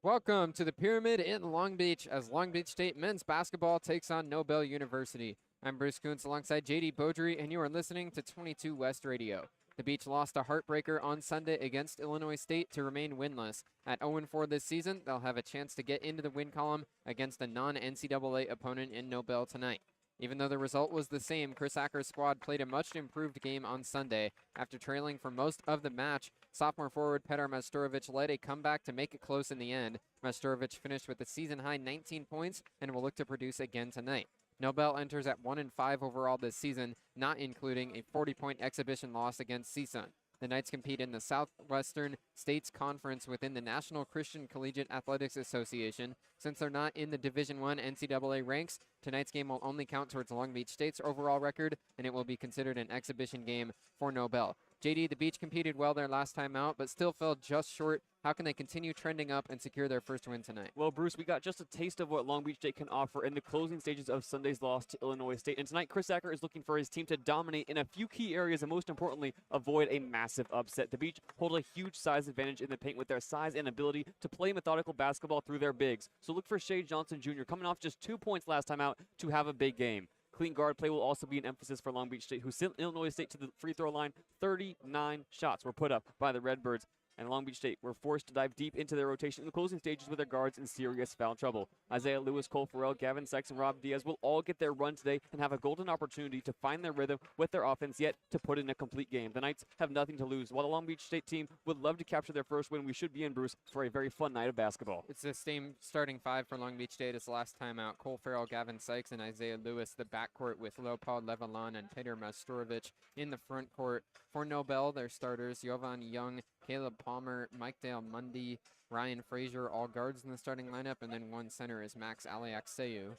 Welcome to the Pyramid in Long Beach as Long Beach State men's basketball takes on Nobel University. I'm Bruce Kuntz alongside JayDe Beaudry, and you are listening to 22 West Radio. The Beach lost a heartbreaker on Sunday against Illinois State to remain winless. At 0-4 this season, they'll have a chance to get into the win column against a non-NCAA opponent in Nobel tonight. Even though the result was the same, Chris Acker's squad played a much improved game on Sunday. After trailing for most of the match, sophomore forward Petar Majstorovic led a comeback to make it close in the end. Majstorovic finished with a season-high 19 points and will look to produce again tonight. Nobel enters at 1-5 overall this season, not including a 40-point exhibition loss against CSUN. The Knights compete in the Southwestern States Conference within the National Christian Collegiate Athletics Association. Since they're not in the Division I NCAA ranks, tonight's game will only count towards Long Beach State's overall record, and it will be considered an exhibition game for Nobel. JayDe, the Beach competed well their last time out, but still fell just short. How can they continue trending up and secure their first win tonight? Well, Bruce, we got just a taste of what Long Beach State can offer in the closing stages of Sunday's loss to Illinois State. And tonight, Chris Acker is looking for his team to dominate in a few key areas and, most importantly, avoid a massive upset. The Beach hold a huge size advantage in the paint with their size and ability to play methodical basketball through their bigs. So look for Shea Johnson Jr., coming off just 2 points last time out, to have a big game. Clean guard play will also be an emphasis for Long Beach State, who sent Illinois State to the free throw line. 39 shots were put up by the Redbirds, and Long Beach State were forced to dive deep into their rotation in the closing stages with their guards in serious foul trouble. Isaiah Lewis, Cole Farrell, Gavin Sykes, and Rob Diaz will all get their run today and have a golden opportunity to find their rhythm with their offense, yet to put in a complete game. The Knights have nothing to lose. While the Long Beach State team would love to capture their first win, we should be in, Bruce, for a very fun night of basketball. It's the same starting five for Long Beach State as last time out. Cole Farrell, Gavin Sykes, and Isaiah Lewis, the backcourt with Leopold Levalan and Petar Majstorovic in the front court. For Nobel, their starters, Jovan Young, Caleb Palmer, Mike Dale Mundy, Ryan Frazier, all guards in the starting lineup, and then one center is Max Aliakseu.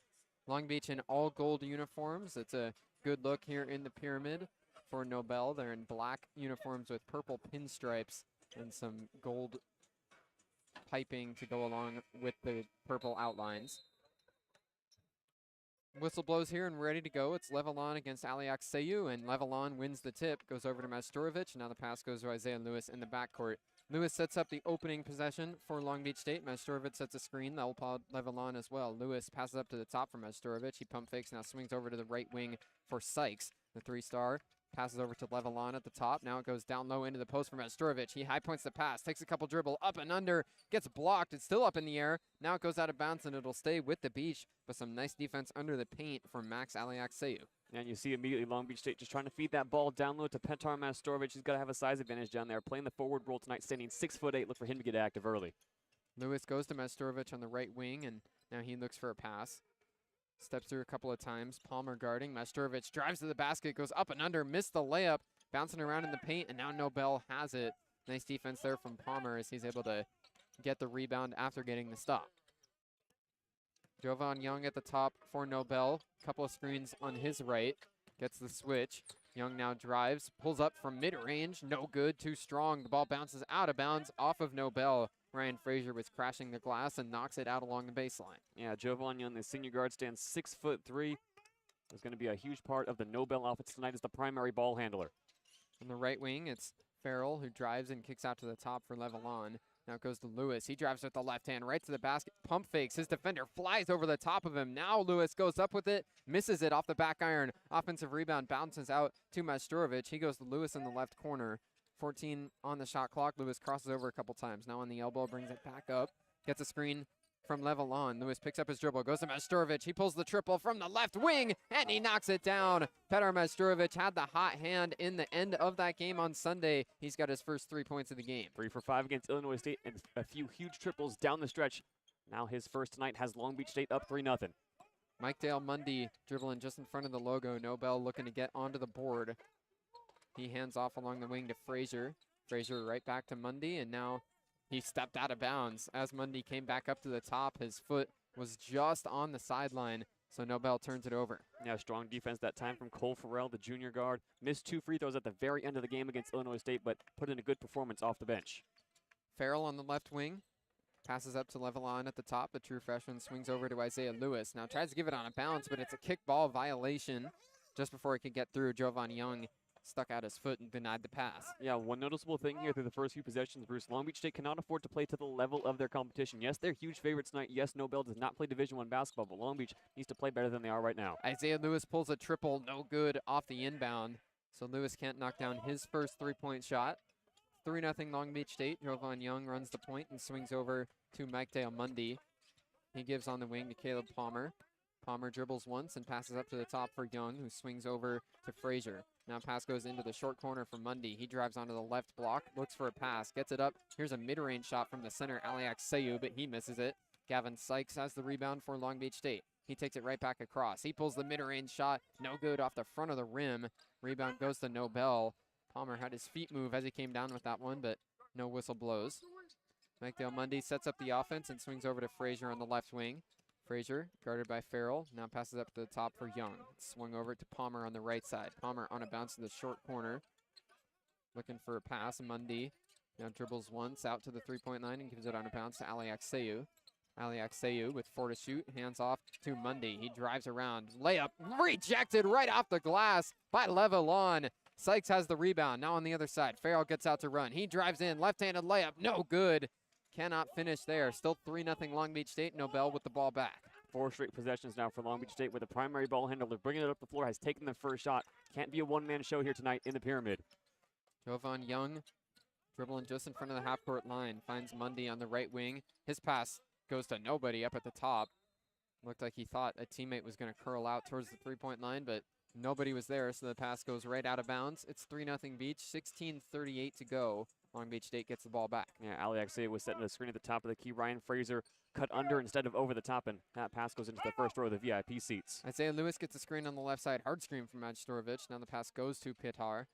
Long Beach in all gold uniforms. It's a good look here in the Pyramid for Nobel. They're in black uniforms with purple pinstripes and some gold piping to go along with the purple outlines. Whistle blows here and we're ready to go. It's Levalan against Aliakseu, and Levalan wins the tip, goes over to Majstorovic. Now the pass goes to Isaiah Lewis in the backcourt. Lewis sets up the opening possession for Long Beach State. Majstorovic sets a screen. They'll applaud Levalan as well. Lewis passes up to the top for Majstorovic. He pump fakes, now swings over to the right wing for Sykes. The three-star passes over to Levalan at the top. Now it goes down low into the post for Majstorovic. He high points the pass, takes a couple dribble, up and under, gets blocked. It's still up in the air. Now it goes out of bounds, and it'll stay with the Beach, but some nice defense under the paint from Max Aliakseu. And you see immediately Long Beach State just trying to feed that ball down low to Petar Majstorovic. He's got to have a size advantage down there. Playing the forward role tonight, standing 6'8". Look for him to get active early. Lewis goes to Majstorovic on the right wing, and now he looks for a pass. Steps through a couple of times. Palmer guarding. Majstorovic drives to the basket, goes up and under, missed the layup, bouncing around in the paint, and now Nobel has it. Nice defense there from Palmer as he's able to get the rebound after getting the stop. Jovan Young at the top for Nobel. Couple of screens on his right. Gets the switch. Young now drives, pulls up from mid-range. No good, too strong. The ball bounces out of bounds off of Nobel. Ryan Frazier was crashing the glass and knocks it out along the baseline. Yeah, Jovan Young, the senior guard, stands 6'3". Is going to be a huge part of the Nobel offense tonight as the primary ball handler. On the right wing, it's Farrell who drives and kicks out to the top for Levalan. Now it goes to Lewis. He drives with the left hand right to the basket. Pump fakes. His defender flies over the top of him. Now Lewis goes up with it. Misses it off the back iron. Offensive rebound bounces out to Majstorovic. He goes to Lewis in the left corner. 14 on the shot clock. Lewis crosses over a couple times. Now on the elbow, brings it back up. Gets a screen from Levalan. Lewis picks up his dribble. Goes to Majstorovic. He pulls the triple from the left wing, and he knocks it down. Petar Majstorovic had the hot hand in the end of that game on Sunday. He's got his first 3 points of the game. 3 for 5 against Illinois State and a few huge triples down the stretch. Now his first tonight has Long Beach State up 3-0. Mike Dale Mundy dribbling just in front of the logo. Nobel looking to get onto the board. He hands off along the wing to Frazier. Frazier right back to Mundy, and now he stepped out of bounds. As Mundy came back up to the top, his foot was just on the sideline, so Nobel turns it over. Yeah, strong defense that time from Cole Farrell, the junior guard. Missed 2 free throws at the very end of the game against Illinois State, but put in a good performance off the bench. Farrell on the left wing. Passes up to Levalan at the top. The true freshman swings over to Isaiah Lewis. Now tries to give it on a bounce, but it's a kick ball violation. Just before he could get through, Jovan Young stuck out his foot and denied the pass. Yeah, one noticeable thing here through the first few possessions, Bruce, Long Beach State cannot afford to play to the level of their competition. Yes, they're huge favorites tonight. Yes, Nobel does not play Division I basketball, but Long Beach needs to play better than they are right now. Isaiah Lewis pulls a triple, no good off the inbound. So Lewis can't knock down his first three-point shot. 3-0 Long Beach State. Jovan Young runs the point and swings over to Mike Dale Mundy. He gives on the wing to Caleb Palmer. Palmer dribbles once and passes up to the top for Young, who swings over to Frazier. Now pass goes into the short corner for Mundy. He drives onto the left block, looks for a pass, gets it up. Here's a mid-range shot from the center, Aliak Seyu, but he misses it. Gavin Sykes has the rebound for Long Beach State. He takes it right back across. He pulls the mid-range shot, no good off the front of the rim. Rebound goes to Nobel. Palmer had his feet move as he came down with that one, but no whistle blows. Mike Dale Mundy sets up the offense and swings over to Frazier on the left wing. Frazier, guarded by Farrell, now passes up to the top for Young. Swung over to Palmer on the right side. Palmer on a bounce to the short corner. Looking for a pass. Mundy now dribbles once out to the three-point line and gives it on a bounce to Aliak Seyu. Aliak Seyu with 4 to shoot. Hands off to Mundy. He drives around. Layup rejected right off the glass by Levalon. Sykes has the rebound. Now on the other side. Farrell gets out to run. He drives in. Left-handed layup. No good. Cannot finish there. Still 3-0 Long Beach State. Nobel with the ball back. 4 straight possessions now for Long Beach State, where the primary ball handler bringing it up the floor has taken the first shot. Can't be a one-man show here tonight in the pyramid. Jovan Young dribbling just in front of the half-court line. Finds Mundy on the right wing. His pass goes to nobody up at the top. Looked like he thought a teammate was going to curl out towards the three-point line, but nobody was there, so the pass goes right out of bounds. It's 3-0 Beach, 16:38 to go. Long Beach State gets the ball back. Yeah, Aliak Seyu was setting the screen at the top of the key. Ryan Frazier cut under instead of over the top, and that pass goes into the first row of the VIP seats. Isaiah Lewis gets a screen on the left side. Hard screen from Majstorovic. Now the pass goes to Pitar.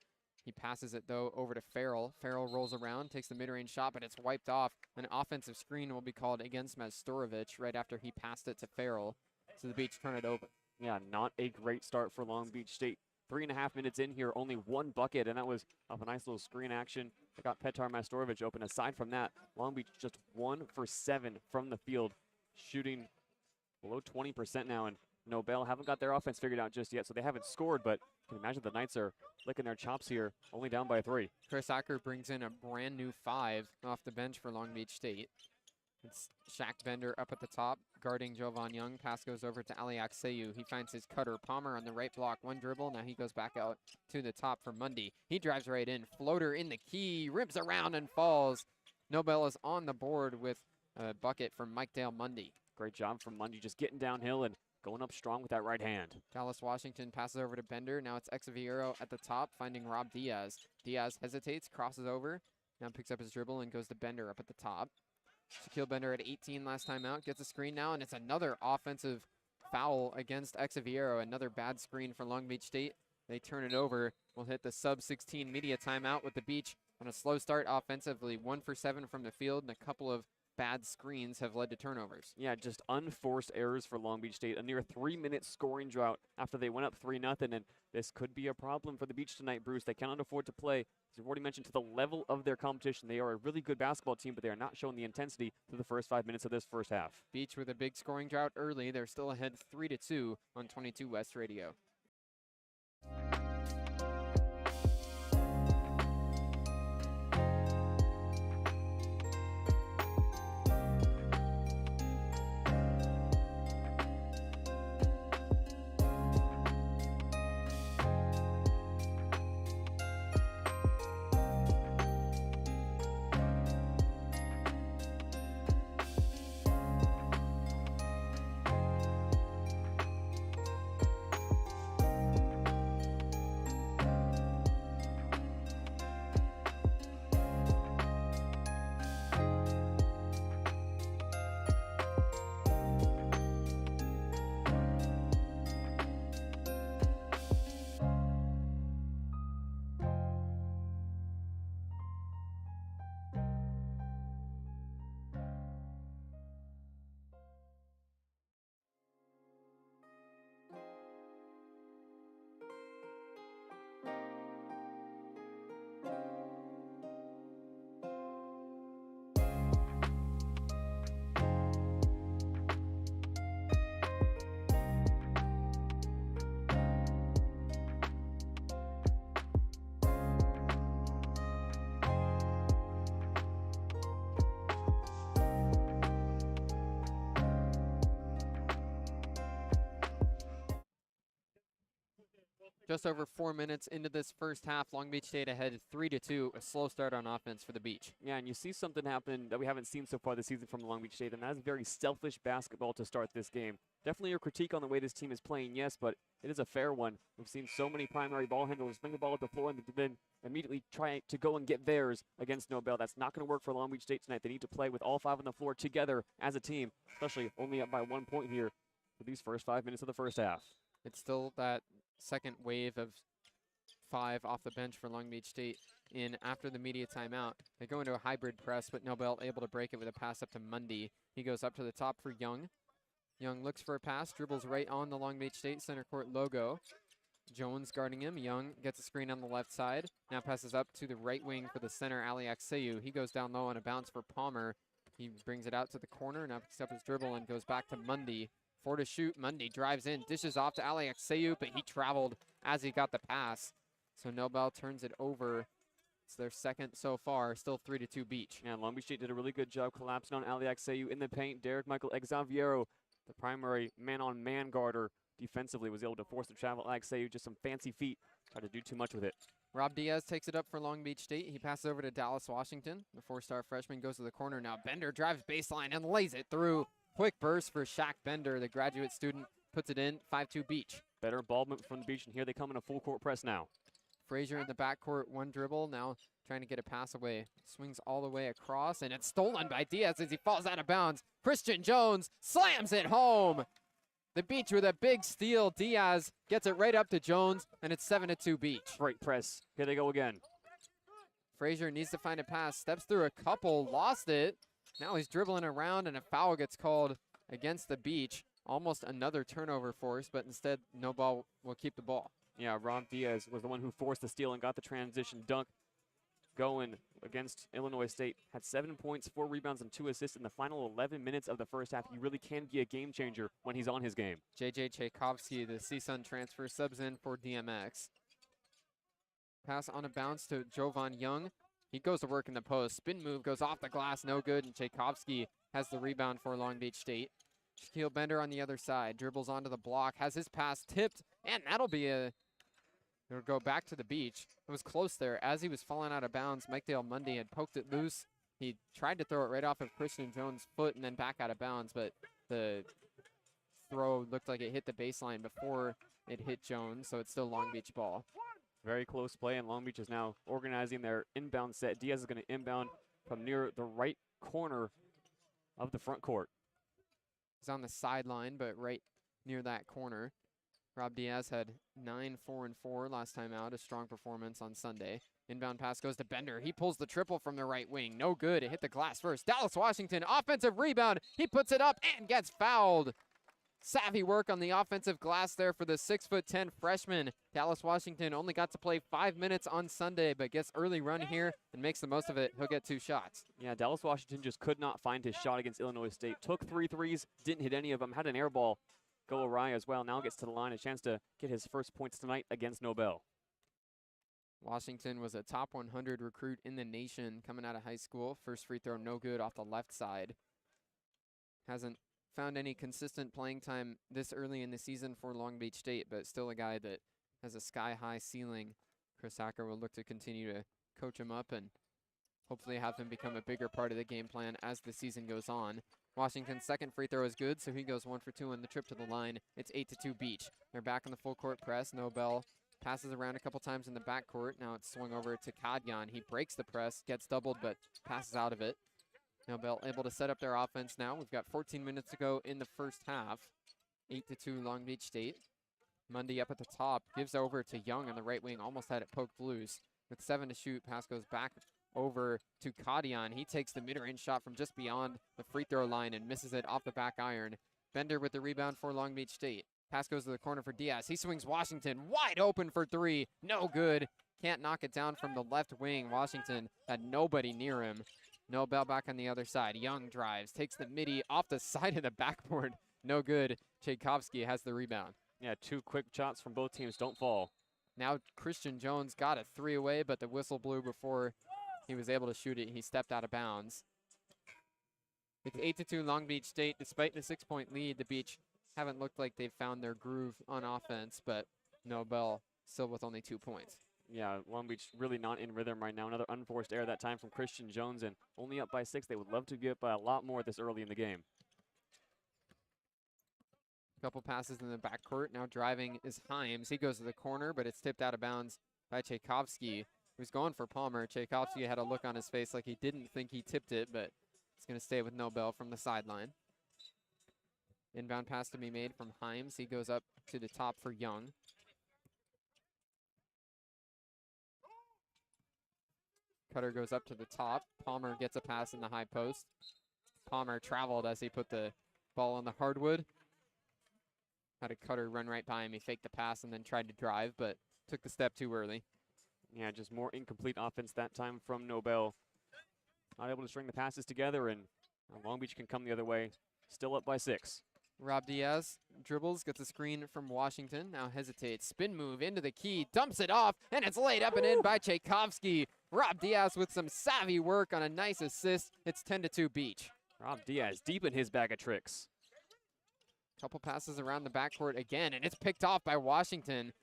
He passes it, though, over to Farrell. Farrell rolls around, takes the mid-range shot, but it's wiped off. An offensive screen will be called against Majstorovic right after he passed it to Farrell. So the Beach turn it over. Yeah, not a great start for Long Beach State. 3.5 minutes in here, only one bucket, and that was off a nice little screen action. They got Petar Majstorovic open. Aside from that, Long Beach just 1 for 7 from the field, shooting below 20% now, and Nobel haven't got their offense figured out just yet, so they haven't scored, but you can imagine the Knights are licking their chops here, only down by 3. Chris Acker brings in a brand new 5 off the bench for Long Beach State. It's Shaq Bender up at the top, guarding Jovan Young. Pass goes over to Aliak Seyu. He finds his cutter. Palmer on the right block. One dribble. Now he goes back out to the top for Mundy. He drives right in. Floater in the key. Rips around and falls. Nobel is on the board with a bucket from Mike Dale Mundy. Great job from Mundy, just getting downhill and going up strong with that right hand. Dallas Washington passes over to Bender. Now it's Exaviero at the top, finding Rob Diaz. Diaz hesitates, crosses over. Now picks up his dribble and goes to Bender up at the top. Shaquille Bender at 18 last time out, gets a screen now, and it's another offensive foul against Exaviero. Another bad screen for Long Beach State. They turn it over. We'll hit the sub-16 media timeout with the Beach on a slow start offensively. 1 for 7 from the field, and a couple of bad screens have led to turnovers. Yeah, just unforced errors for Long Beach State. A near 3-minute scoring drought after they went up 3-0, and this could be a problem for the Beach tonight, Bruce. They cannot afford to play, as you've already mentioned, to the level of their competition. They are a really good basketball team, but they are not showing the intensity through the first 5 minutes of this first half. Beach with a big scoring drought early. They're still ahead 3-2 on 22 West Radio. Just over 4 minutes into this first half, Long Beach State ahead 3-2, a slow start on offense for the Beach. Yeah, and you see something happen that we haven't seen so far this season from Long Beach State, and that is very selfish basketball to start this game. Definitely a critique on the way this team is playing, yes, but it is a fair one. We've seen so many primary ball handlers bring the ball up the floor and then immediately try to go and get theirs against Nobel. That's not going to work for Long Beach State tonight. They need to play with all 5 on the floor together as a team, especially only up by 1 point here for these first 5 minutes of the first half. It's still that second wave of 5 off the bench for Long Beach State in after the media timeout. They go into a hybrid press, but Nobel able to break it with a pass up to Mundy. He goes up to the top for Young. Young looks for a pass, dribbles right on the Long Beach State center court logo. Jones guarding him. Young gets a screen on the left side. Now passes up to the right wing for the center, Ali Akseyu. He goes down low on a bounce for Palmer. He brings it out to the corner, now picks up his dribble and goes back to Mundy. 4 to shoot. Mundy drives in, dishes off to Ali Akseyu, but he traveled as he got the pass. So Nobel turns it over. It's their second so far, still 3-2 Beach. Yeah, Long Beach State did a really good job collapsing on Ali Akseyu in the paint. Derek Michael Exaviero, the primary man-on-man guarder defensively, was able to force the travel. Akseyu, just some fancy feet, tried to do too much with it. Rob Diaz takes it up for Long Beach State. He passes over to Dallas Washington. The 4-star freshman goes to the corner now. Bender drives baseline and lays it through. Quick burst for Shaq Bender, the graduate student, puts it in. 5-2 Beach. Better involvement from the Beach, and here they come in a full court press now. Frazier in the backcourt, 1 dribble, now trying to get a pass away. Swings all the way across, and it's stolen by Diaz as he falls out of bounds. Christian Jones slams it home. The Beach with a big steal. Diaz gets it right up to Jones, and it's 7-2 Beach. Great press. Here they go again. Frazier needs to find a pass, steps through a couple, lost it. Now he's dribbling around, and a foul gets called against the Beach. Almost another turnover for us, but instead Nobel will keep the ball. Yeah, Rob Diaz was the one who forced the steal and got the transition dunk going against Illinois State. Had 7 points, 4 rebounds, and 2 assists in the final 11 minutes of the first half. He really can be a game changer when he's on his game. JJ Tchaikovsky, the CSUN transfer, subs in for DMX. Pass on a bounce to Jovan Young. He goes to work in the post. Spin move goes off the glass, no good, and Tchaikovsky has the rebound for Long Beach State. Shaquille Bender on the other side, dribbles onto the block, has his pass tipped, and that'll be a... It'll go back to the Beach. It was close there. As he was falling out of bounds, Mike Dale Mundy had poked it loose. He tried to throw it right off of Christian Jones' foot and then back out of bounds, but the throw looked like it hit the baseline before it hit Jones, so it's still Long Beach ball. Very close play, and Long Beach is now organizing their inbound set. Diaz is going to inbound from near the right corner of the front court. He's on the sideline, but right near that corner. Rob Diaz had 9-4-4 last time out, a strong performance on Sunday. Inbound pass goes to Bender. He pulls the triple from the right wing. No good. It hit the glass first. Dallas Washington, offensive rebound. He puts it up and gets fouled. Savvy work on the offensive glass there for the 6'10" freshman. Dallas Washington only got to play 5 minutes on Sunday, but gets early run here and makes the most of it. He'll get 2 shots. Yeah, Dallas Washington just could not find his shot against Illinois State. Took 3 threes, didn't hit any of them. Had an air ball go awry as well. Now gets to the line, a chance to get his first points tonight against Nobel. Washington was a top 100 recruit in the nation coming out of high school. First free throw, no good off the left side. Hasn't found any consistent playing time this early in the season for Long Beach State, but still a guy that has a sky-high ceiling. Chris Acker will look to continue to coach him up and hopefully have him become a bigger part of the game plan as the season goes on. Washington's second free throw is good, so he goes 1 for 2 on the trip to the line. It's 8-2 Beach. They're back on the full court press. Nobel passes around a couple times in the backcourt. Now it's swung over to Kadyan. He breaks the press, gets doubled, but passes out of it. Nobel able to set up their offense now. We've got 14 minutes to go in the first half. 8-2 Long Beach State. Mundy up at the top, gives over to Young on the right wing. Almost had it poked loose. With 7 to shoot, pass goes back over to Kadyan. He takes the mid-range shot from just beyond the free throw line and misses it off the back iron. Bender with the rebound for Long Beach State. Pass goes to the corner for Diaz. He swings Washington wide open for 3. No good. Can't knock it down from the left wing. Washington had nobody near him. Nobel back on the other side. Young drives, takes the midi off the side of the backboard. No good. Tchaikovsky has the rebound. Yeah, 2 quick shots from both teams don't fall. Now Christian Jones got a 3 away, but the whistle blew before he was able to shoot it. He stepped out of bounds. It's 8-2 Long Beach State. Despite the 6-point lead, the Beach haven't looked like they've found their groove on offense, but Nobel still with only 2 points. Yeah, Long Beach really not in rhythm right now. Another unforced error that time from Christian Jones, and only up by 6. They would love to be up by a lot more this early in the game. Couple passes in the backcourt. Now driving is Himes. He goes to the corner, but it's tipped out of bounds by Tchaikovsky, who's going for Palmer. Tchaikovsky had a look on his face like he didn't think he tipped it, but it's going to stay with Nobel from the sideline. Inbound pass to be made from Himes. He goes up to the top for Young. Cutter goes up to the top. Palmer gets a pass in the high post. Palmer traveled as he put the ball on the hardwood. Had a Cutter run right by him. He faked the pass and then tried to drive, but took the step too early. Yeah, just more incomplete offense that time from Nobel. Not able to string the passes together, and Long Beach can come the other way. Still up by 6. Rob Diaz dribbles, gets a screen from Washington. Now hesitates. Spin move into the key. Dumps it off, and it's laid up and in by Tchaikovsky. Rob Diaz with some savvy work on a nice assist. It's 10-2 Beach. Rob Diaz deep in his bag of tricks. Couple passes around the backcourt again, and it's picked off by Washington.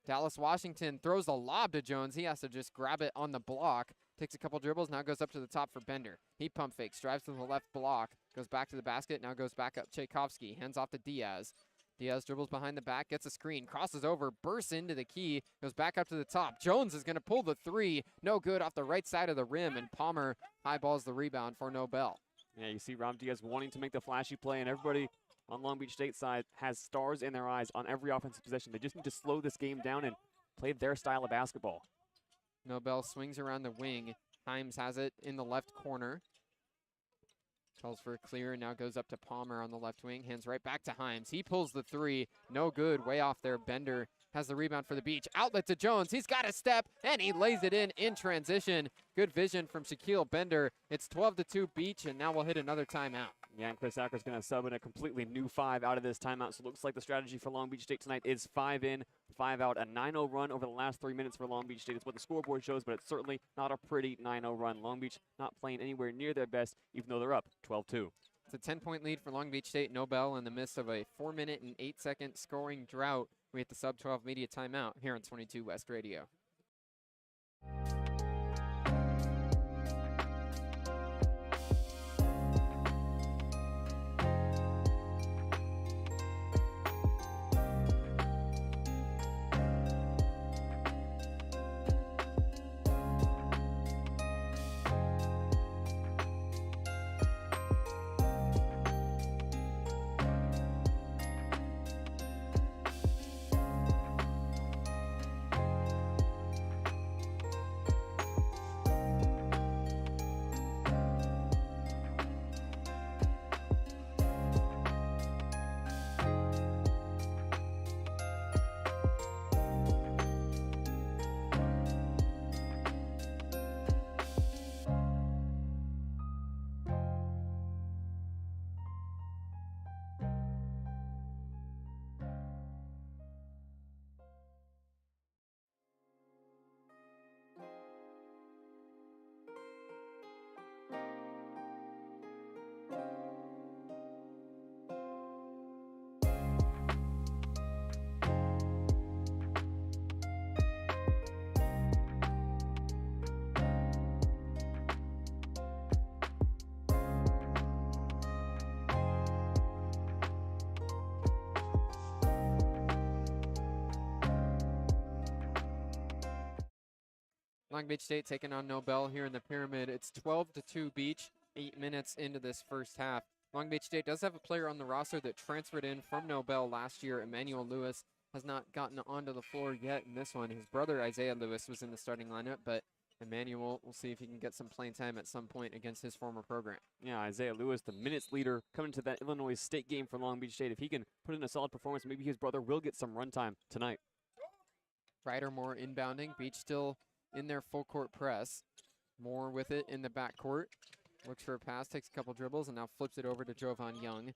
Dallas Washington throws a lob to Jones. He has to just grab it on the block. Takes a couple dribbles, now goes up to the top for Bender. He pump fakes, drives to the left block, goes back to the basket, now goes back up Tchaikovsky, hands off to Diaz. Diaz dribbles behind the back, gets a screen, crosses over, bursts into the key, goes back up to the top. Jones is going to pull the 3. No good off the right side of the rim, and Palmer highballs the rebound for Nobel. Yeah, you see Rob Diaz wanting to make the flashy play, and everybody on Long Beach State side has stars in their eyes on every offensive possession. They just need to slow this game down and play their style of basketball. Nobel swings around the wing. Himes has it in the left corner. Calls for a clear and now goes up to Palmer on the left wing. Hands right back to Himes. He pulls the 3. No good. Way off there. Bender has the rebound for the Beach. Outlet to Jones. He's got a step and he lays it in transition. Good vision from Shaquille Bender. It's 12-2 Beach, and now we'll hit another timeout. Yeah, and Chris Acker's going to sub in a completely new 5 out of this timeout. So it looks like the strategy for Long Beach State tonight is 5 in, 5 out. A 9-0 run over the last 3 minutes for Long Beach State. It's what the scoreboard shows, but it's certainly not a pretty 9-0 run. Long Beach not playing anywhere near their best, even though they're up 12-2. It's a 10-point lead for Long Beach State. Nobel in the midst of a 4-minute and 8-second scoring drought. We hit the sub-12 media timeout here on 22 West Radio. Long Beach State taking on Nobel here in the Pyramid. It's 12-2 Beach, 8 minutes into this first half. Long Beach State does have a player on the roster that transferred in from Nobel last year. Emmanuel Lewis has not gotten onto the floor yet in this one. His brother Isaiah Lewis was in the starting lineup, but Emmanuel, we'll see if he can get some playing time at some point against his former program. Yeah, Isaiah Lewis, the minutes leader, coming to that Illinois State game for Long Beach State. If he can put in a solid performance, maybe his brother will get some run time tonight. Ryder Moore inbounding. Beach still in their full court press. Moore with it in the backcourt. Looks for a pass, takes a couple dribbles, and now flips it over to Jovan Young.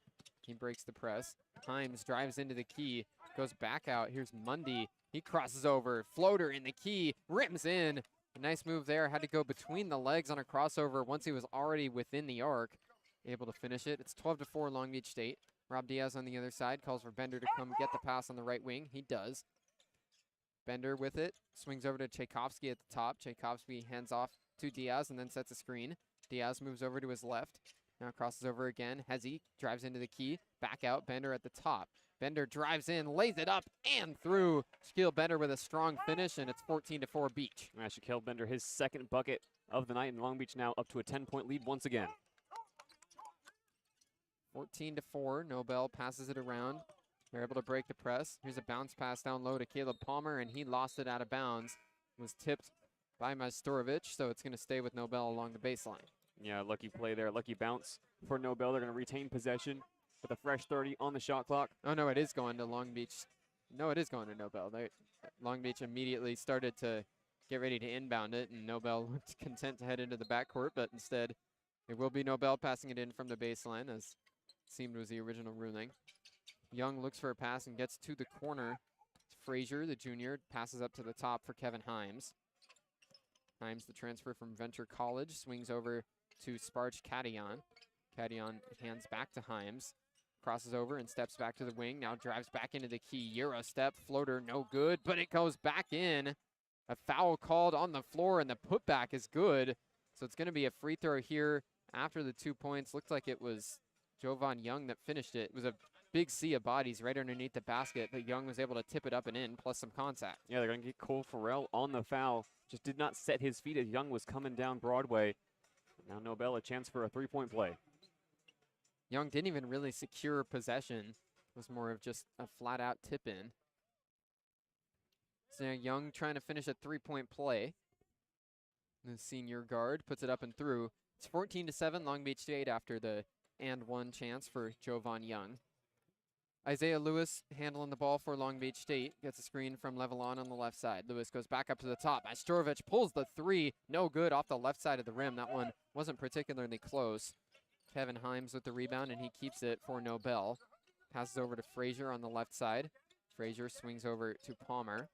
He breaks the press. Himes drives into the key, goes back out. Here's Mundy. He crosses over. Floater in the key, rims in. A nice move there. Had to go between the legs on a crossover once he was already within the arc. Able to finish it. It's 12-4 Long Beach State. Rob Diaz on the other side calls for Bender to come get the pass on the right wing. He does. Bender with it, swings over to Tchaikovsky at the top. Tchaikovsky hands off to Diaz and then sets a screen. Diaz moves over to his left. Now crosses over again. Hezzy drives into the key. Back out. Bender at the top. Bender drives in, lays it up and through. Shaquille Bender with a strong finish, and it's 14-4 Beach. Shaquille Bender, his second bucket of the night, and Long Beach now up to a 10-point lead once again. 14-4. Nobel passes it around. They're able to break the press. Here's a bounce pass down low to Caleb Palmer, and he lost it out of bounds. It was tipped by Majstorovic, so it's going to stay with Nobel along the baseline. Yeah, lucky play there, lucky bounce for Nobel. They're going to retain possession with a fresh 30 on the shot clock. Oh, no, it is going to Long Beach. No, it is going to Nobel. Long Beach immediately started to get ready to inbound it, and Nobel looked content to head into the backcourt, but instead it will be Nobel passing it in from the baseline, as it seemed was the original ruling. Young looks for a pass and gets to the corner. Frazier, the junior, passes up to the top for Kevin Himes. Himes, the transfer from Venture College, swings over to Sparge Cadillon. Cadillon hands back to Himes. Crosses over and steps back to the wing. Now drives back into the key. Euro step, floater, no good, but it goes back in. A foul called on the floor, and the putback is good. So it's going to be a free throw here after the 2 points. Looked like it was Jovan Young that finished it. It was a big sea of bodies right underneath the basket, but Young was able to tip it up and in, plus some contact. Yeah, they're going to get Cole Farrell on the foul. Just did not set his feet as Young was coming down Broadway. Now Nobel a chance for a three-point play. Young didn't even really secure possession. It was more of just a flat-out tip-in. So now Young trying to finish a three-point play. The senior guard puts it up and through. It's 14-7 Long Beach State after the and one chance for Jovan Young. Isaiah Lewis handling the ball for Long Beach State. Gets a screen from Levelon on the left side. Lewis goes back up to the top. Majstorovic pulls the three. No good off the left side of the rim. That one wasn't particularly close. Kevin Himes with the rebound, and he keeps it for Nobel. Passes over to Frazier on the left side. Frazier swings over to Palmer.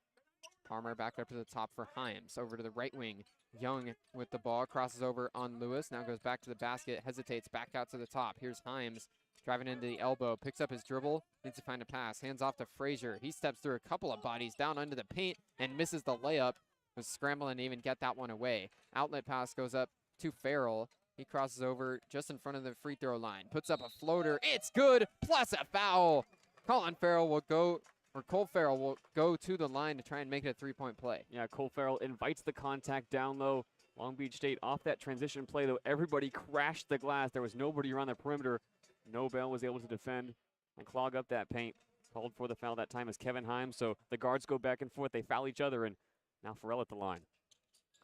Palmer back up to the top for Himes. Over to the right wing. Young with the ball. Crosses over on Lewis. Now goes back to the basket. Hesitates back out to the top. Here's Himes. Driving into the elbow, picks up his dribble, needs to find a pass, hands off to Frazier. He steps through a couple of bodies down under the paint and misses the layup. Was scrambling to even get that one away. Outlet pass goes up to Farrell. He crosses over just in front of the free throw line, puts up a floater. It's good, plus a foul. Cole Farrell will go to the line to try and make it a three-point play. Yeah, Cole Farrell invites the contact down low. Long Beach State off that transition play, though, everybody crashed the glass. There was nobody around the perimeter. Nobel was able to defend and clog up that paint. Called for the foul that time as Kevin Himes. So the guards go back and forth. They foul each other, and now Farrell at the line.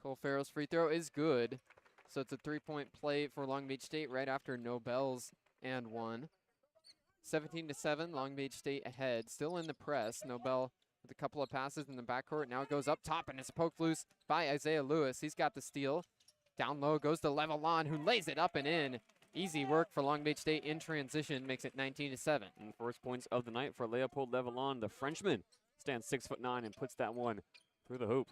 Cole Farrell's free throw is good. So it's a three-point play for Long Beach State right after Nobel's and one. 17-7, Long Beach State ahead. Still in the press. Nobel with a couple of passes in the backcourt. Now it goes up top, and it's poked loose by Isaiah Lewis. He's got the steal. Down low goes to Levelon, who lays it up and in. Easy work for Long Beach State in transition, makes it 19-7. And first points of the night for Leopold Levelon. The Frenchman stands 6'9" and puts that one through the hoop.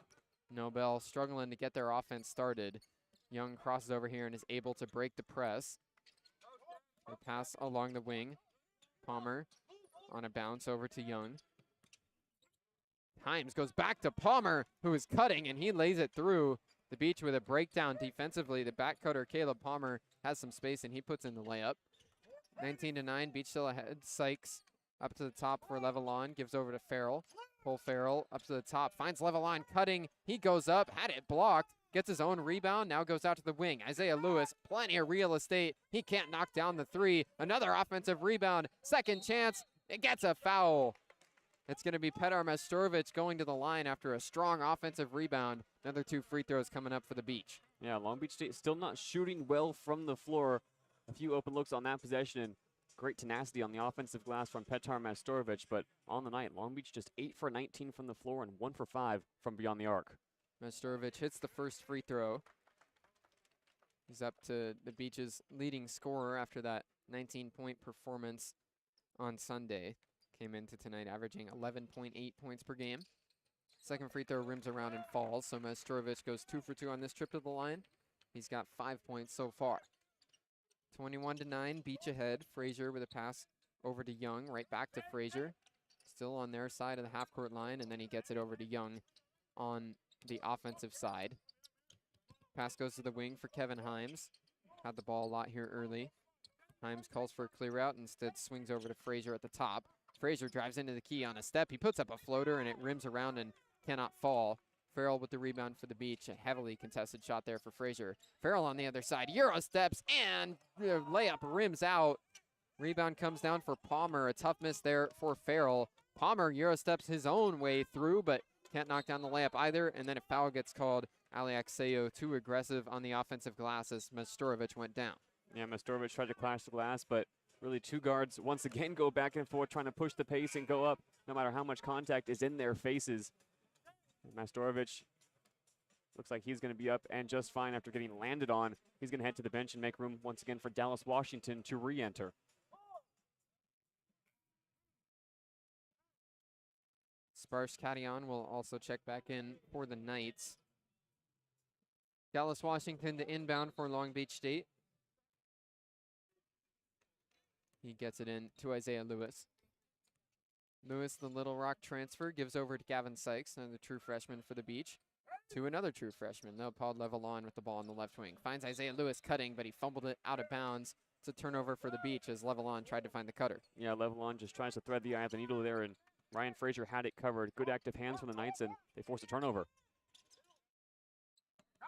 Nobel struggling to get their offense started. Young crosses over here and is able to break the press. A pass along the wing. Palmer on a bounce over to Young. Himes goes back to Palmer, who is cutting, and he lays it through. The Beach with a breakdown defensively. The back cutter, Caleb Palmer, has some space, and he puts in the layup. 19-9, Beach still ahead. Sykes up to the top for Levelon, gives over to Farrell. Cole Farrell up to the top, finds Levelon cutting. He goes up, had it blocked, gets his own rebound, now goes out to the wing. Isaiah Lewis, plenty of real estate. He can't knock down the three. Another offensive rebound, second chance. It gets a foul. It's going to be Petar Majstorovic going to the line after a strong offensive rebound. Another two free throws coming up for the Beach. Yeah, Long Beach State still not shooting well from the floor. A few open looks on that possession, and great tenacity on the offensive glass from Petar Majstorovic. But on the night, Long Beach just 8 for 19 from the floor and 1 for 5 from beyond the arc. Majstorovic hits the first free throw. He's up to the Beach's leading scorer after that 19-point performance on Sunday. Came into tonight averaging 11.8 points per game. Second free throw rims around and falls, so Majstorovic goes 2 for 2 on this trip to the line. He's got 5 points so far. 21-9, Beach ahead. Frazier with a pass over to Young, right back to Frazier. still on their side of the half-court line, and then he gets it over to Young on the offensive side. Pass goes to the wing for Kevin Himes. Had the ball a lot here early. Himes calls for a clear out, instead swings over to Frazier at the top. Frazier drives into the key on a step. He puts up a floater, and it rims around and cannot fall. Farrell with the rebound for the Beach. A heavily contested shot there for Frazier. Farrell on the other side. Euro steps, and the layup rims out. Rebound comes down for Palmer. A tough miss there for Farrell. Palmer Euro steps his own way through, but can't knock down the layup either. And then a foul gets called. Aliakseo too aggressive on the offensive glass as Mastorovic went down. Yeah, Mastorovic tried to clash the glass, but really two guards once again go back and forth trying to push the pace and go up no matter how much contact is in their faces. And Mastorovic looks like he's going to be up and just fine after getting landed on. He's going to head to the bench and make room once again for Dallas Washington to re-enter. Sparse Cadion will also check back in for the Knights. Dallas Washington to inbound for Long Beach State. He gets it in to Isaiah Lewis. Lewis, the Little Rock transfer, gives over to Gavin Sykes, another true freshman for the Beach, to another true freshman. Now Paul Levelon with the ball on the left wing. Finds Isaiah Lewis cutting, but he fumbled it out of bounds. It's a turnover for the Beach as Levelon tried to find the cutter. Yeah, Levelon just tries to thread the eye of the needle there, and Ryan Frazier had it covered. Good active hands from the Knights, and they forced a turnover.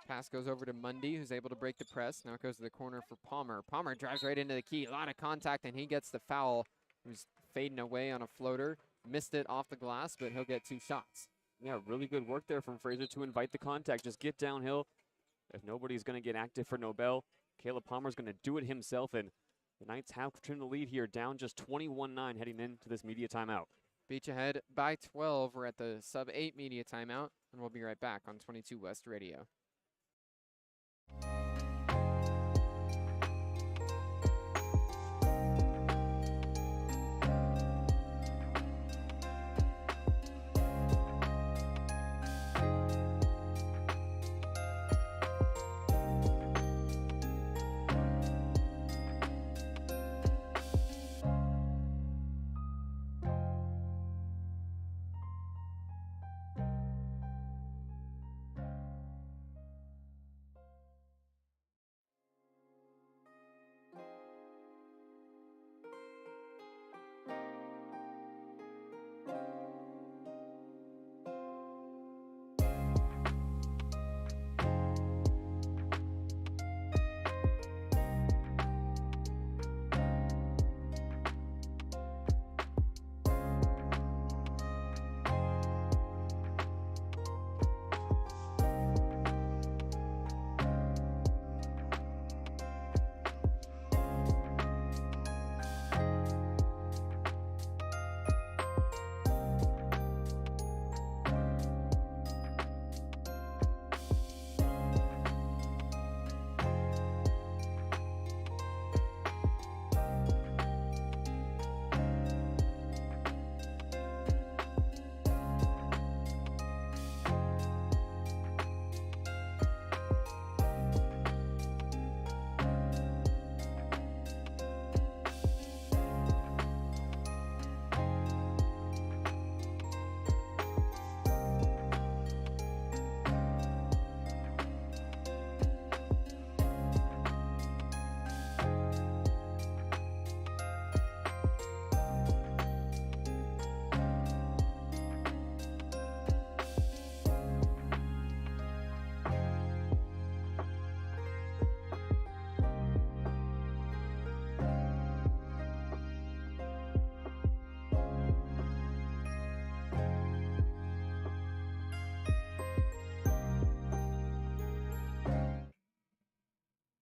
Pass goes over to Mundy, who's able to break the press. Now it goes to the corner for Palmer. Palmer drives right into the key. A lot of contact, and he gets the foul. He was fading away on a floater. Missed it off the glass, but he'll get 2 shots. Yeah, really good work there from Frazier to invite the contact. Just get downhill. If nobody's going to get active for Nobel, Caleb Palmer's going to do it himself, and the Knights have trimmed the lead here, down just 21-9 heading into this media timeout. Beach ahead by 12. We're at the sub-8 media timeout, and we'll be right back on 22 West Radio.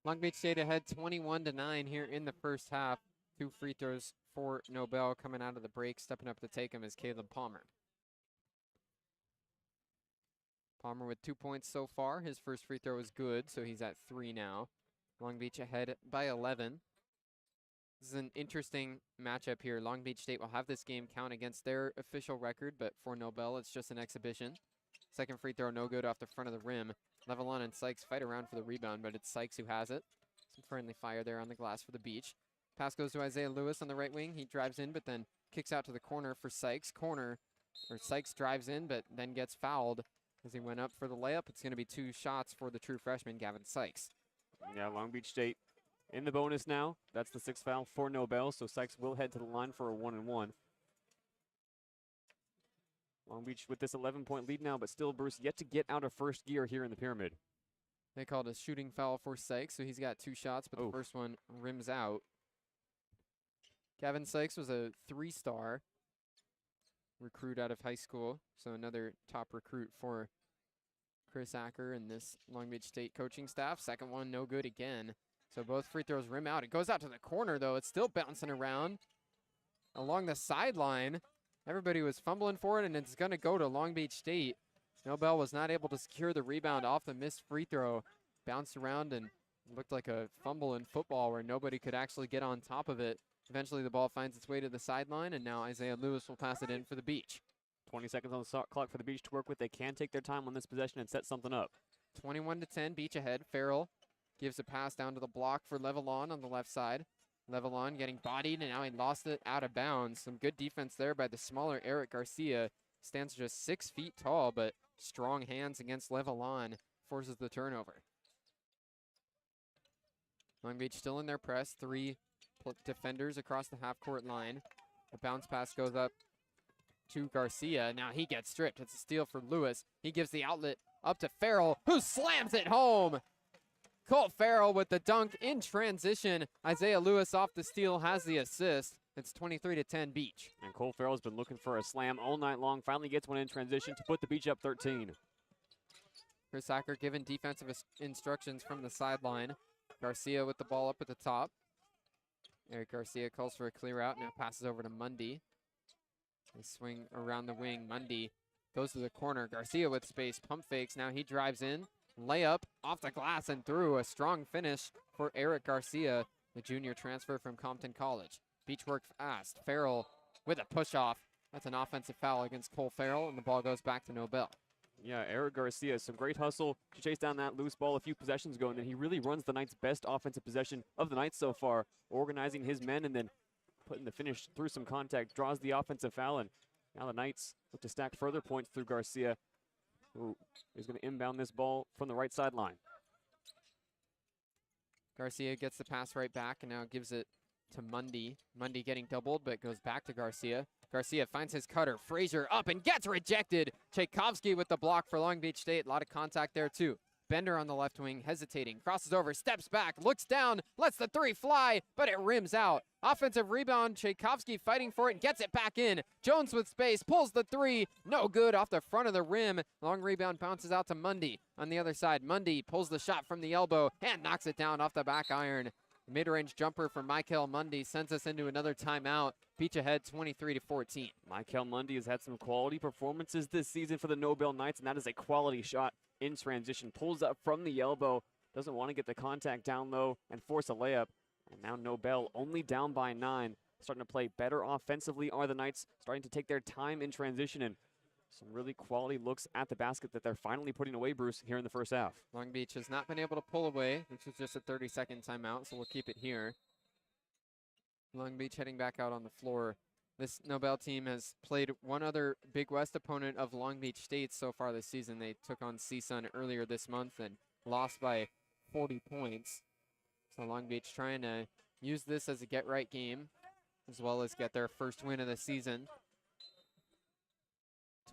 Long Beach State ahead 21-9 here in the first half. 2 free throws for Nobel coming out of the break. Stepping up to take him is Caleb Palmer. Palmer with 2 points so far. His first free throw is good, so he's at 3 now. Long Beach ahead by 11. This is an interesting matchup here. Long Beach State will have this game count against their official record, but for Nobel, it's just an exhibition. Second free throw, no good off the front of the rim. Levelon and Sykes fight around for the rebound, but it's Sykes who has it. Some friendly fire there on the glass for the Beach. Pass goes to Isaiah Lewis on the right wing. He drives in, but then kicks out to the corner for Sykes. Sykes drives in, but then gets fouled as he went up for the layup. It's going to be 2 shots for the true freshman, Gavin Sykes. Yeah, Long Beach State in the bonus now. That's the 6th foul for Nobel, so Sykes will head to the line for a 1-and-1. Long Beach with this 11-point lead now, but still Bruce yet to get out of first gear here in the Pyramid. They called a shooting foul for Sykes, so he's got 2 shots, but the first one rims out. Gavin Sykes was a 3-star recruit out of high school, so another top recruit for Chris Acker and this Long Beach State coaching staff. Second one, no good again. So both free throws rim out. It goes out to the corner, though. It's still bouncing around along the sideline. Everybody was fumbling for it, and it's going to go to Long Beach State. Nobel was not able to secure the rebound off the missed free throw. Bounced around and looked like a fumble in football where nobody could actually get on top of it. Eventually, the ball finds its way to the sideline, and now Isaiah Lewis will pass it in for the Beach. 20 seconds on the clock for the Beach to work with. They can take their time on this possession and set something up. 21-10, Beach ahead. Farrell gives a pass down to the block for Levelon on the left side. Levelon getting bodied, and now he lost it out of bounds. Some good defense there by the smaller Eric Garcia. Stands just 6 feet tall, but strong hands against Levelon. Forces the turnover. Long Beach still in their press. 3 defenders across the half-court line. The bounce pass goes up to Garcia. Now he gets stripped. It's a steal for Lewis. He gives the outlet up to Farrell, who slams it home. Cole Farrell with the dunk in transition. Isaiah Lewis off the steal has the assist. It's 23-10 Beach. And Cole Farrell's been looking for a slam all night long. Finally gets one in transition to put the Beach up 13. Chris Acker given defensive instructions from the sideline. Garcia with the ball up at the top. Eric Garcia calls for a clear out. Now passes over to Mundy. They swing around the wing. Mundy goes to the corner. Garcia with space. Pump fakes. Now he drives in. Layup off the glass and through. A strong finish for Eric Garcia, the junior transfer from Compton College. Beach work fast. Farrell with a push-off. That's an offensive foul against Cole Farrell, and the ball goes back to Nobel. Yeah, Eric Garcia, some great hustle to chase down that loose ball a few possessions ago, and then he really runs the Knights' best offensive possession of the night so far, organizing his men and then putting the finish through some contact, draws the offensive foul, and now the Knights look to stack further points through Garcia, who is going to inbound this ball from the right sideline. Garcia gets the pass right back and now gives it to Mundy. Mundy getting doubled, but goes back to Garcia. Garcia finds his cutter. Frazier up and gets rejected. Tchaikovsky with the block for Long Beach State. A lot of contact there, too. Bender on the left wing, hesitating. Crosses over, steps back, looks down, lets the 3 fly, but it rims out. Offensive rebound, Tchaikovsky fighting for it and gets it back in. Jones with space, pulls the 3. No good off the front of the rim. Long rebound bounces out to Mundy. On the other side, Mundy pulls the shot from the elbow and knocks it down off the back iron. Mid-range jumper from Michael Mundy sends us into another timeout. Beach ahead 23-14. Michael Mundy has had some quality performances this season for the Nobel Knights, and that is a quality shot in transition. Pulls up from the elbow, doesn't want to get the contact down low and force a layup. And now Nobel only down by 9. Starting to play better offensively are the Knights, starting to take their time in transition and some really quality looks at the basket that they're finally putting away, Bruce, here in the first half. Long Beach has not been able to pull away, which was just a 30-second timeout, so we'll keep it here. Long Beach heading back out on the floor. This Nobel team has played one other Big West opponent of Long Beach State so far this season. They took on CSUN earlier this month and lost by 40 points. So Long Beach trying to use this as a get-right game, as well as get their first win of the season.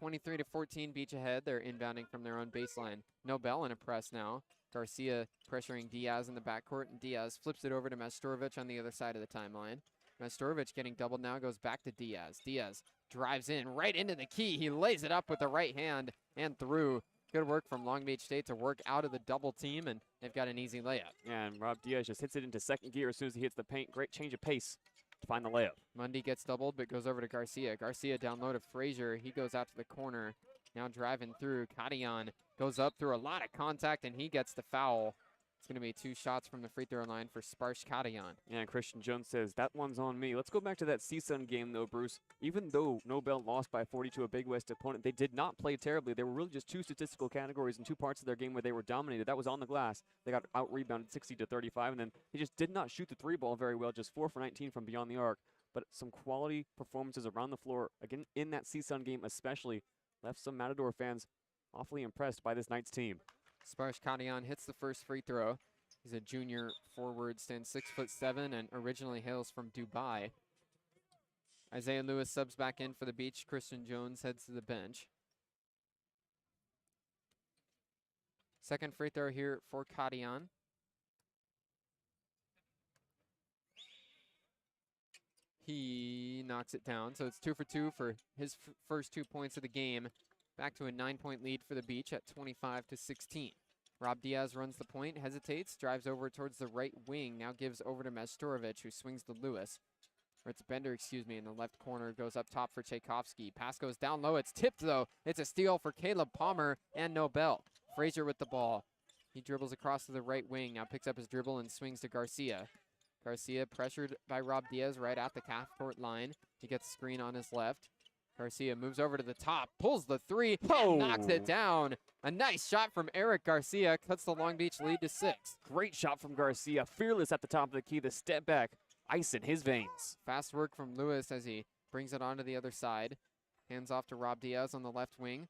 23-14, Beach ahead. They're inbounding from their own baseline. Nobel in a press now. Garcia pressuring Diaz in the backcourt, and Diaz flips it over to Mastorovic on the other side of the timeline. Mastorovic getting doubled now, goes back to Diaz. Diaz drives in right into the key. He lays it up with the right hand and through. Good work from Long Beach State to work out of the double team, and they've got an easy layup. Yeah, and Rob Diaz just hits it into second gear as soon as he hits the paint. Great change of pace to find the layup. Mundy gets doubled, but goes over to Garcia. Garcia down low to Frazier. He goes out to the corner. Now driving through. Kadian goes up through a lot of contact, and he gets the foul. It's going to be 2 shots from the free throw line for Sparsh Kadian. Yeah, and Christian Jones says, that one's on me. Let's go back to that CSUN game, though, Bruce. Even though Nobel lost by 40 to a Big West opponent, they did not play terribly. There were really just 2 statistical categories in 2 parts of their game where they were dominated. That was on the glass. They got out-rebounded 60-35, and then they just did not shoot the 3 ball very well, just 4 for 19 from beyond the arc. but some quality performances around the floor, again, in that CSUN game especially, left some Matador fans awfully impressed by this Knights team. Sparsh Kadian hits the first free throw. He's a junior forward, stands 6'7", and originally hails from Dubai. Isaiah Lewis subs back in for the Beach. Christian Jones heads to the bench. Second free throw here for Kadian. He knocks it down, so it's 2 for 2 for his first 2 points of the game. Back to a 9-point lead for the Beach at 25-16. Rob Diaz runs the point, hesitates, drives over towards the right wing, now gives over to Mestorovic, who swings to Lewis. Or it's Bender, excuse me, in the left corner, goes up top for Tchaikovsky. Pass goes down low, it's tipped though. It's a steal for Caleb Palmer and Nobel. Frazier with the ball. He dribbles across to the right wing, now picks up his dribble and swings to Garcia. Garcia pressured by Rob Diaz right at the half-court line. He gets a screen on his left. Garcia moves over to the top, pulls the three, and knocks it down. A nice shot from Eric Garcia, cuts the Long Beach lead to 6. Great shot from Garcia, fearless at the top of the key, the step back, ice in his veins. Fast work from Lewis as he brings it onto the other side. Hands off to Rob Diaz on the left wing.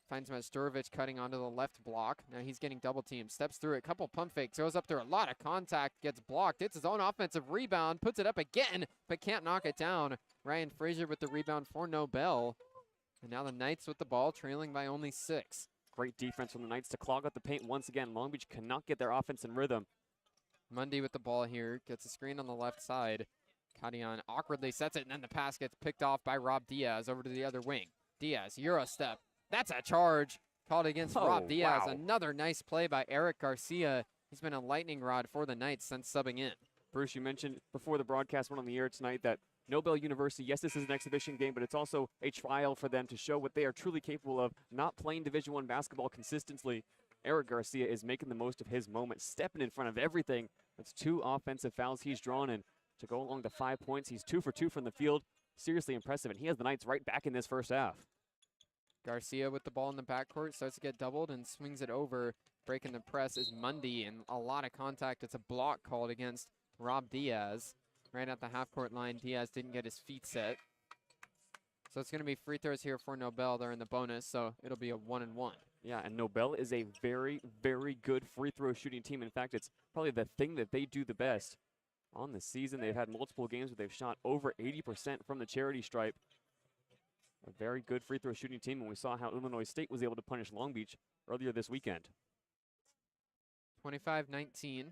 Finds Mestorovic cutting onto the left block. Now he's getting double teamed. Steps through it. Couple pump fakes. Throws up there. A lot of contact. Gets blocked. It's his own offensive rebound. Puts it up again, but can't knock it down. Ryan Frazier with the rebound for Nobel. And now the Knights with the ball, trailing by only 6. Great defense from the Knights to clog up the paint once again. Long Beach cannot get their offense in rhythm. Mundy with the ball here. Gets a screen on the left side. Kadian awkwardly sets it, and then the pass gets picked off by Rob Diaz over to the other wing. Diaz, Euro step. That's a charge called against Rob Diaz. Wow. Another nice play by Eric Garcia. He's been a lightning rod for the Knights since subbing in. Bruce, you mentioned before the broadcast went on the air tonight that Nobel University, yes, this is an exhibition game, but it's also a trial for them to show what they are truly capable of, not playing Division I basketball consistently. Eric Garcia is making the most of his moment, stepping in front of everything. That's 2 offensive fouls he's drawn, and to go along to 5 points, he's 2 for 2 from the field. Seriously impressive, and he has the Knights right back in this first half. Garcia with the ball in the backcourt, starts to get doubled and swings it over. Breaking the press is Mundy, and a lot of contact. It's a block called against Rob Diaz. Right at the half-court line, Diaz didn't get his feet set. So it's going to be free throws here for Nobel. They're in the bonus, so it'll be a 1-and-1. Yeah, and Nobel is a very, very good free throw shooting team. In fact, it's probably the thing that they do the best. On the season, they've had multiple games where they've shot over 80% from the charity stripe. A very good free throw shooting team, and we saw how Illinois State was able to punish Long Beach earlier this weekend. 25-19.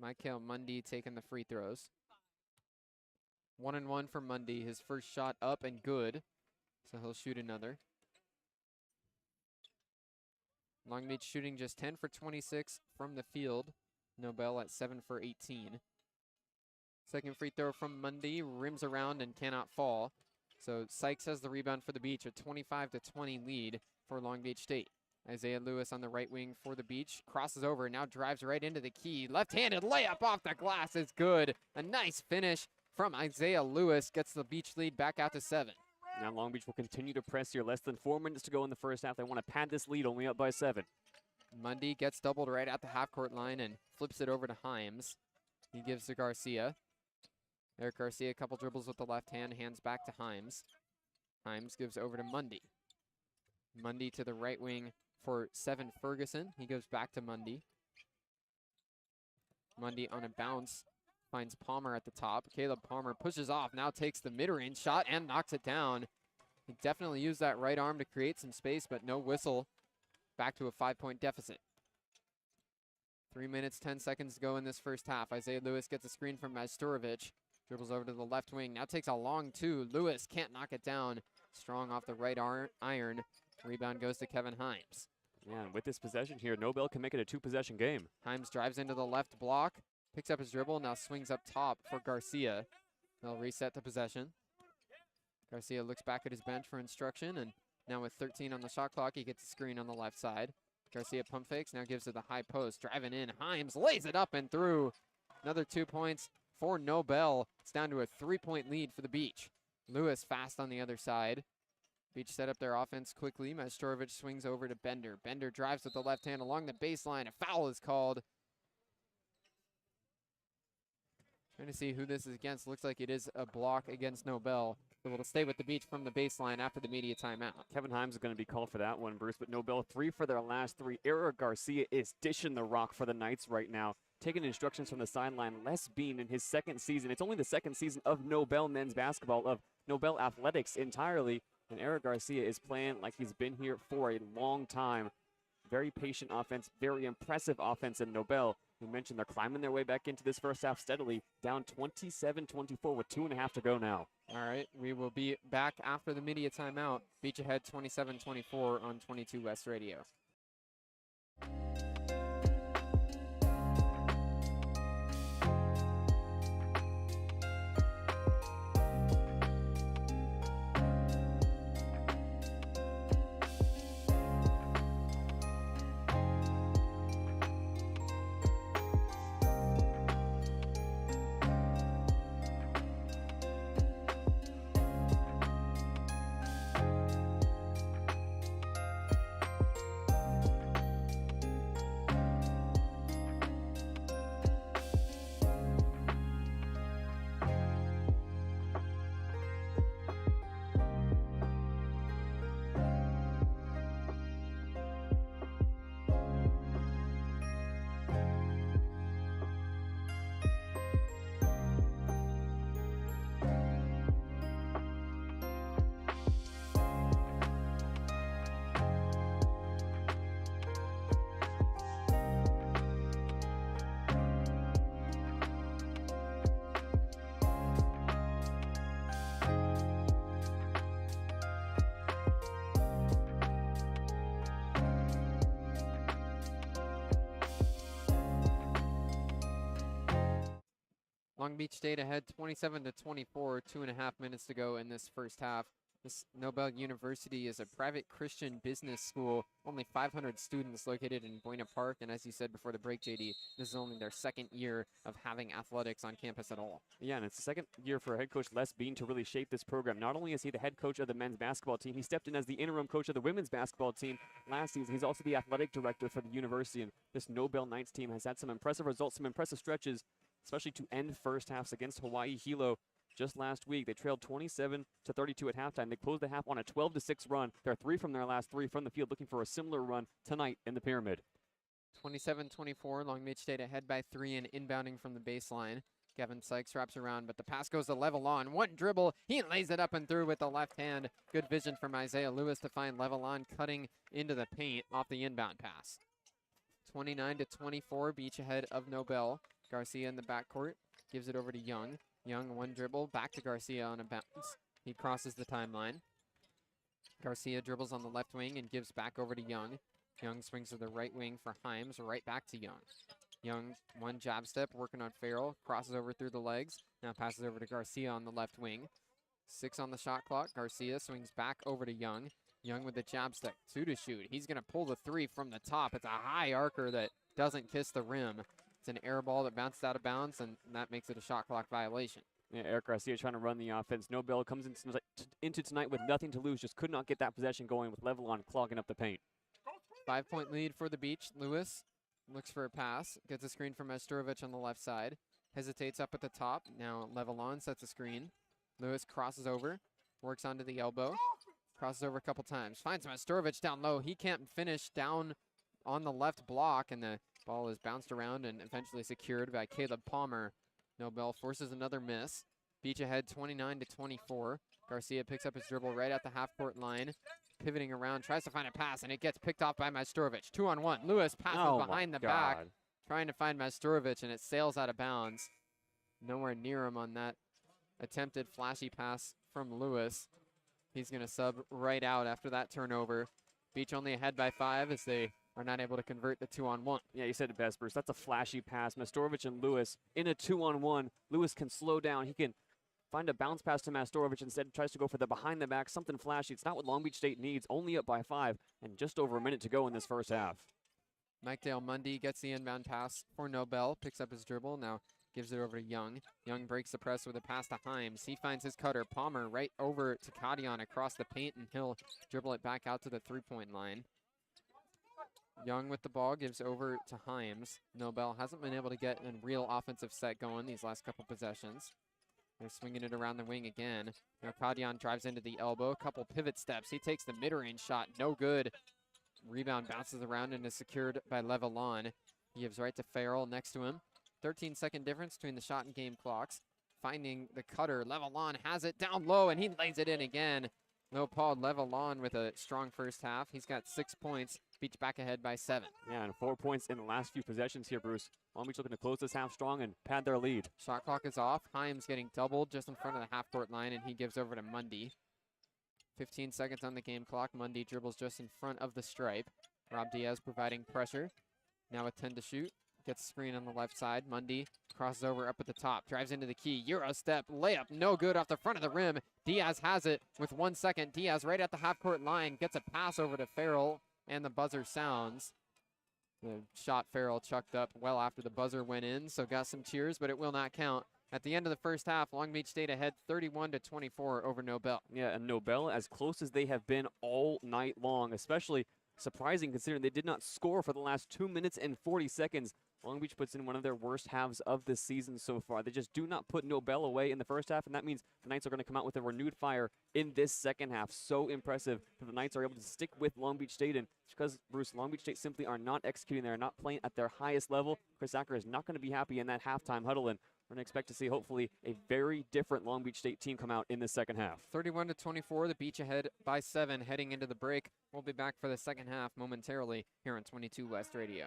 Michael Mundy taking the free throws. 1-and-1 for Mundy. His first shot up and good, so he'll shoot another. Long Beach shooting just 10 for 26 from the field. Nobel at 7 for 18. Second free throw from Mundy, rims around and cannot fall. So Sykes has the rebound for the Beach, a 25-20 lead for Long Beach State. Isaiah Lewis on the right wing for the Beach, crosses over, now drives right into the key. Left-handed layup off the glass is good. A nice finish from Isaiah Lewis gets the Beach lead back out to 7. Now Long Beach will continue to press here. Less than 4 minutes to go in the first half. They want to pad this lead, only up by 7. Mundy gets doubled right at the half-court line and flips it over to Himes. He gives to Garcia. Eric Garcia, a couple dribbles with the left hand, hands back to Himes. Himes gives over to Mundy. Mundy to the right wing for Seven Ferguson. He goes back to Mundy. Mundy on a bounce finds Palmer at the top. Caleb Palmer pushes off, now takes the mid-range shot and knocks it down. He definitely used that right arm to create some space, but no whistle. Back to a 5-point deficit. 3 minutes, 10 seconds to go in this first half. Isaiah Lewis gets a screen from Mestorovic. Dribbles over to the left wing. Now takes a long 2. Lewis can't knock it down. Strong off the right iron. Rebound goes to Kevin Himes. Yeah, and with this possession here, Nobel can make it a 2-possession game. Himes drives into the left block. Picks up his dribble. Now swings up top for Garcia. They'll reset the possession. Garcia looks back at his bench for instruction. And now with 13 on the shot clock, he gets a screen on the left side. Garcia pump fakes. Now gives it the high post. Driving in. Himes lays it up and through. Another 2 points for Nobel. It's down to a 3-point lead for the Beach. Lewis fast on the other side. Beach set up their offense quickly. Mestorovic swings over to Bender. Bender drives with the left hand along the baseline. A foul is called. Trying to see who this is against. Looks like it is a block against Nobel. Able to stay with the Beach from the baseline after the media timeout. Kevin Himes is going to be called for that one, Bruce, but Nobel 3 for their last 3. Eric Garcia is dishing the rock for the Knights right now, taking instructions from the sideline. Les Bean in his second season. It's only the second season of Nobel men's basketball, of Nobel athletics entirely, and Eric Garcia is playing like he's been here for a long time. Very patient offense, very impressive offense in Nobel. We mentioned they're climbing their way back into this first half steadily, down 27-24 with 2.5 to go now. All right, we will be back after the media timeout. Beach ahead 27-24 on 22 West Radio. Long Beach State ahead 27-24, 2.5 minutes to go in this first half. This Nobel University is a private Christian business school, only 500 students located in Buena Park. And as you said before the break, JD, this is only their second year of having athletics on campus at all. Yeah, and it's the second year for head coach Les Bean to really shape this program. Not only is he the head coach of the men's basketball team, he stepped in as the interim coach of the women's basketball team last season. He's also the athletic director for the university. And this Nobel Knights team has had some impressive results, some impressive stretches, especially to end first halves against Hawaii Hilo just last week. They trailed 27-32 at halftime. They closed the half on a 12-6 run. They're 3 from their last 3 from the field, looking for a similar run tonight in the Pyramid. 27-24, Long Beach State ahead by 3 and inbounding from the baseline. Kevin Sykes wraps around, but the pass goes to Levelon. One dribble, he lays it up and through with the left hand. Good vision from Isaiah Lewis to find Levelon cutting into the paint off the inbound pass. 29-24, Beach ahead of Nobel. Garcia in the backcourt, gives it over to Young. Young, one dribble, back to Garcia on a bounce. He crosses the timeline. Garcia dribbles on the left wing and gives back over to Young. Young swings to the right wing for Himes, right back to Young. Young, one jab step, working on Farrell, crosses over through the legs, now passes over to Garcia on the left wing. 6 on the shot clock, Garcia swings back over to Young. Young with the jab step, 2 to shoot. He's gonna pull the 3 from the top. It's a high arcer that doesn't kiss the rim. It's an air ball that bounced out of bounds, and that makes it a shot clock violation. Yeah, Eric Garcia trying to run the offense. Nobel comes into tonight with nothing to lose, just could not get that possession going with Levelon clogging up the paint. 5-point lead for the Beach. Lewis looks for a pass, gets a screen from Majstorovic on the left side, hesitates up at the top. Now Levelon sets a screen. Lewis crosses over, works onto the elbow, crosses over a couple times, finds Majstorovic down low. He can't finish down on the left block, and the ball is bounced around and eventually secured by Caleb Palmer. Nobel forces another miss. Beach ahead 29-24. Garcia picks up his dribble right at the half-court line. Pivoting around, tries to find a pass, and it gets picked off by Majstorovic. 2-on-1. Lewis passes behind the back, trying to find Majstorovic, and it sails out of bounds. Nowhere near him on that attempted flashy pass from Lewis. He's going to sub right out after that turnover. Beach only ahead by 5 as they are not able to convert the 2-on-1. Yeah, you said it best, Bruce. That's a flashy pass. Majstorovic and Lewis in a 2-on-1. Lewis can slow down. He can find a bounce pass to Majstorovic. Instead, tries to go for the behind the back, something flashy. It's not what Long Beach State needs. Only up by 5 and just over a minute to go in this first half. Mike Dale Mundy gets the inbound pass for Nobel, picks up his dribble, now gives it over to Young. Young breaks the press with a pass to Himes. He finds his cutter. Palmer right over to Kadian across the paint, and he'll dribble it back out to the three-point line. Young with the ball gives over to Himes. Nobel hasn't been able to get a real offensive set going these last couple possessions. They're swinging it around the wing again. Narkadian drives into the elbow, a couple pivot steps. He takes the mid-range shot, no good. Rebound bounces around and is secured by Levalon. He gives right to Farrell next to him. 13-second difference between the shot and game clocks. Finding the cutter, Levalon has it down low and he lays it in again. Leopold Levalon with a strong first half. He's got 6 points. Beach back ahead by 7. Yeah, and 4 points in the last few possessions here, Bruce. Long Beach looking to close this half strong and pad their lead. Shot clock is off. Himes getting doubled just in front of the half-court line, and he gives over to Mundy. 15 seconds on the game clock. Mundy dribbles just in front of the stripe. Rob Diaz providing pressure. Now with 10 to shoot. Gets a screen on the left side. Mundy crosses over up at the top. Drives into the key. Euro step. Layup. No good off the front of the rim. Diaz has it with 1 second. Diaz right at the half-court line. Gets a pass over to Farrell, and the buzzer sounds. The shot Farrell chucked up well after the buzzer went in, so got some cheers, but it will not count. At the end of the first half, Long Beach State ahead 31-24 over Nobel. Yeah, and Nobel as close as they have been all night long, especially surprising considering they did not score for the last 2 minutes and 40 seconds. Long Beach puts in one of their worst halves of this season so far. They just do not put Nobel away in the first half, and that means the Knights are going to come out with a renewed fire in this second half. So impressive that the Knights are able to stick with Long Beach State, and it's because, Bruce, Long Beach State simply are not executing. They're not playing at their highest level. Chris Acker is not going to be happy in that halftime huddle, and we're going to expect to see, hopefully, a very different Long Beach State team come out in the second half. 31-24, the Beach ahead by 7 heading into the break. We'll be back for the second half momentarily here on 22 West Radio.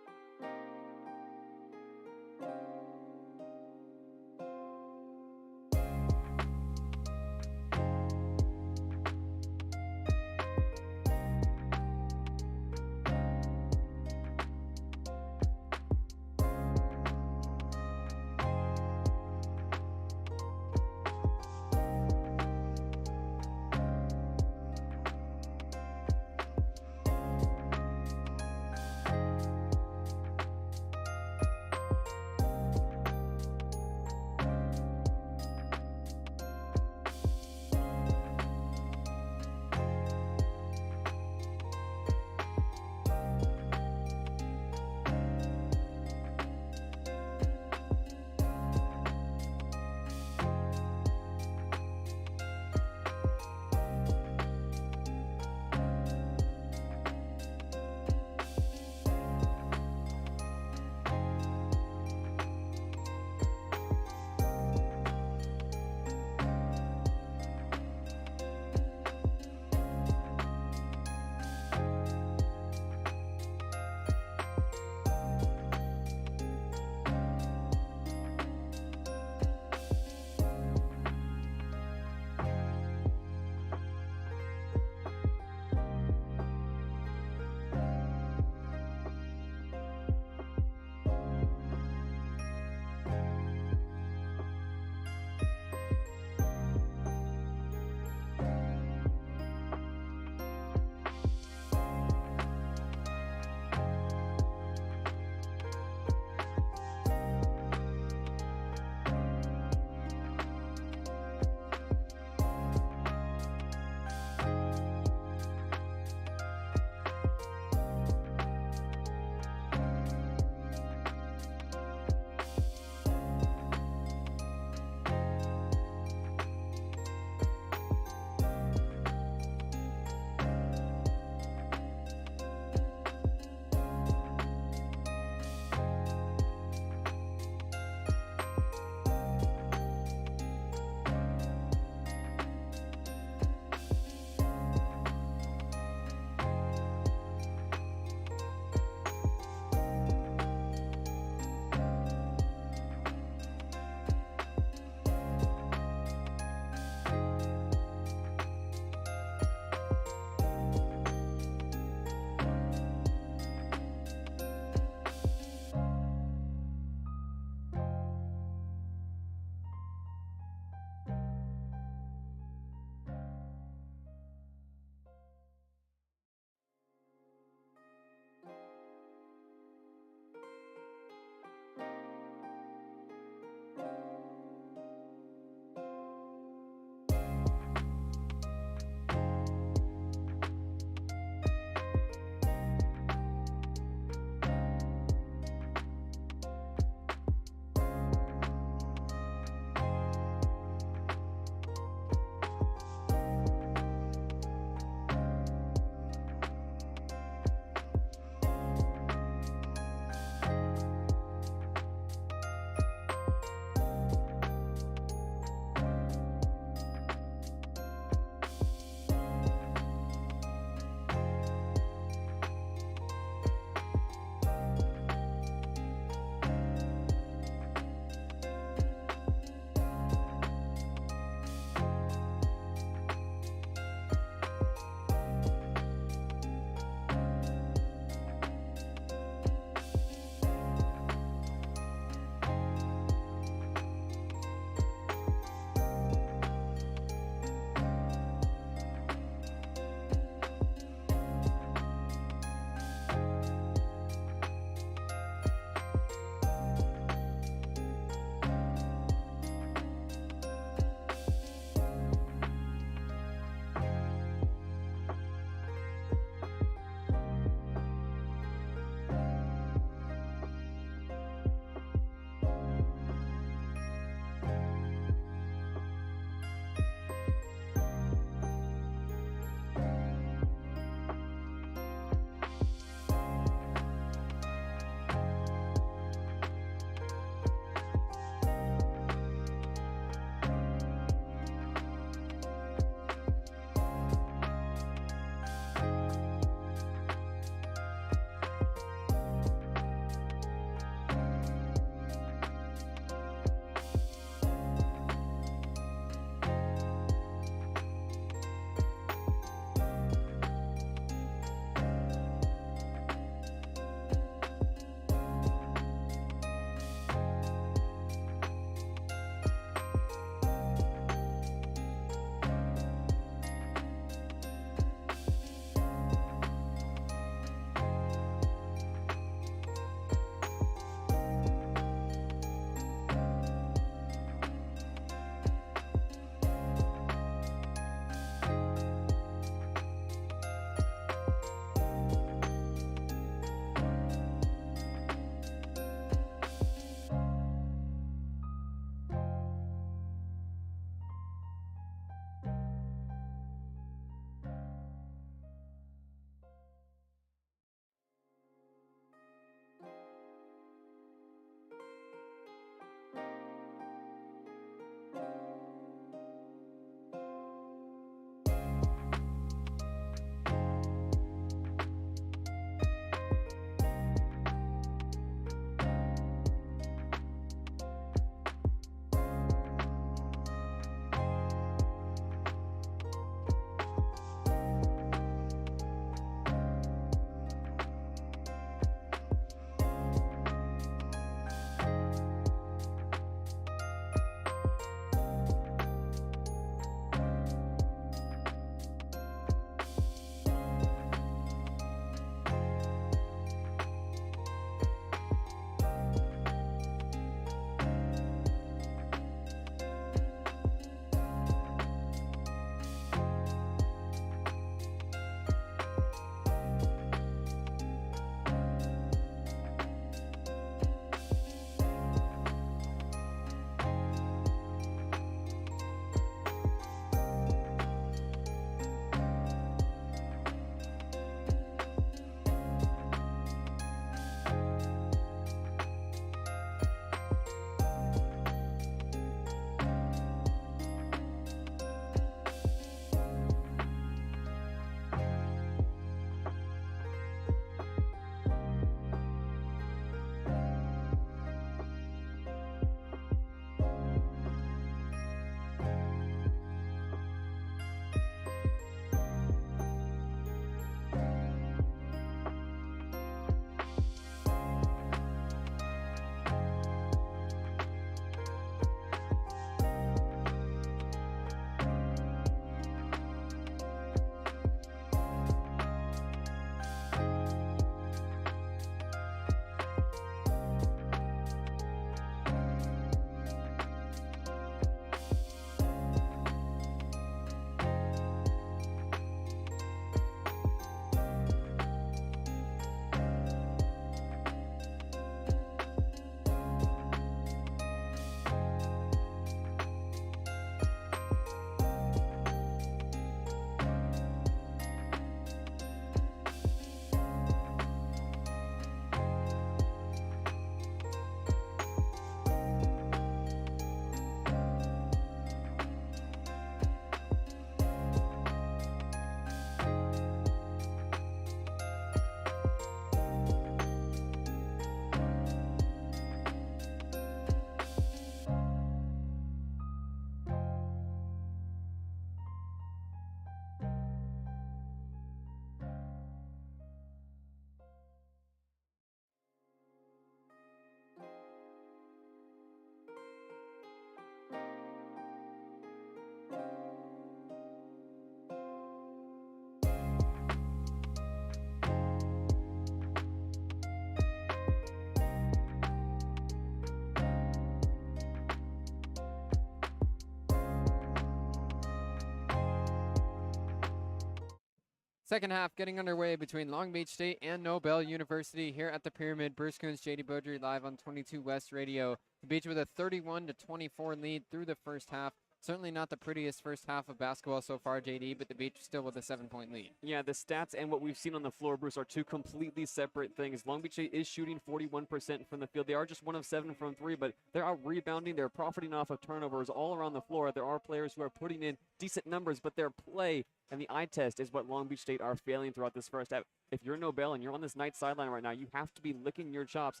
Second half getting underway between Long Beach State and Nobel University here at the Pyramid. Bruce Kuntz, JayDe Beaudry live on 22 West Radio. The Beach with a 31-24 lead through the first half. Certainly not the prettiest first half of basketball so far, JD, but the Beach still with a 7-point lead. Yeah, the stats and what we've seen on the floor, Bruce, are two completely separate things. Long Beach State is shooting 41% from the field. They are just 1 of 7 from 3, but they're out rebounding. They're profiting off of turnovers all around the floor. There are players who are putting in decent numbers, but their play and the eye test is what Long Beach State are failing throughout this first half. If you're Nobel and you're on this night sideline right now, you have to be licking your chops.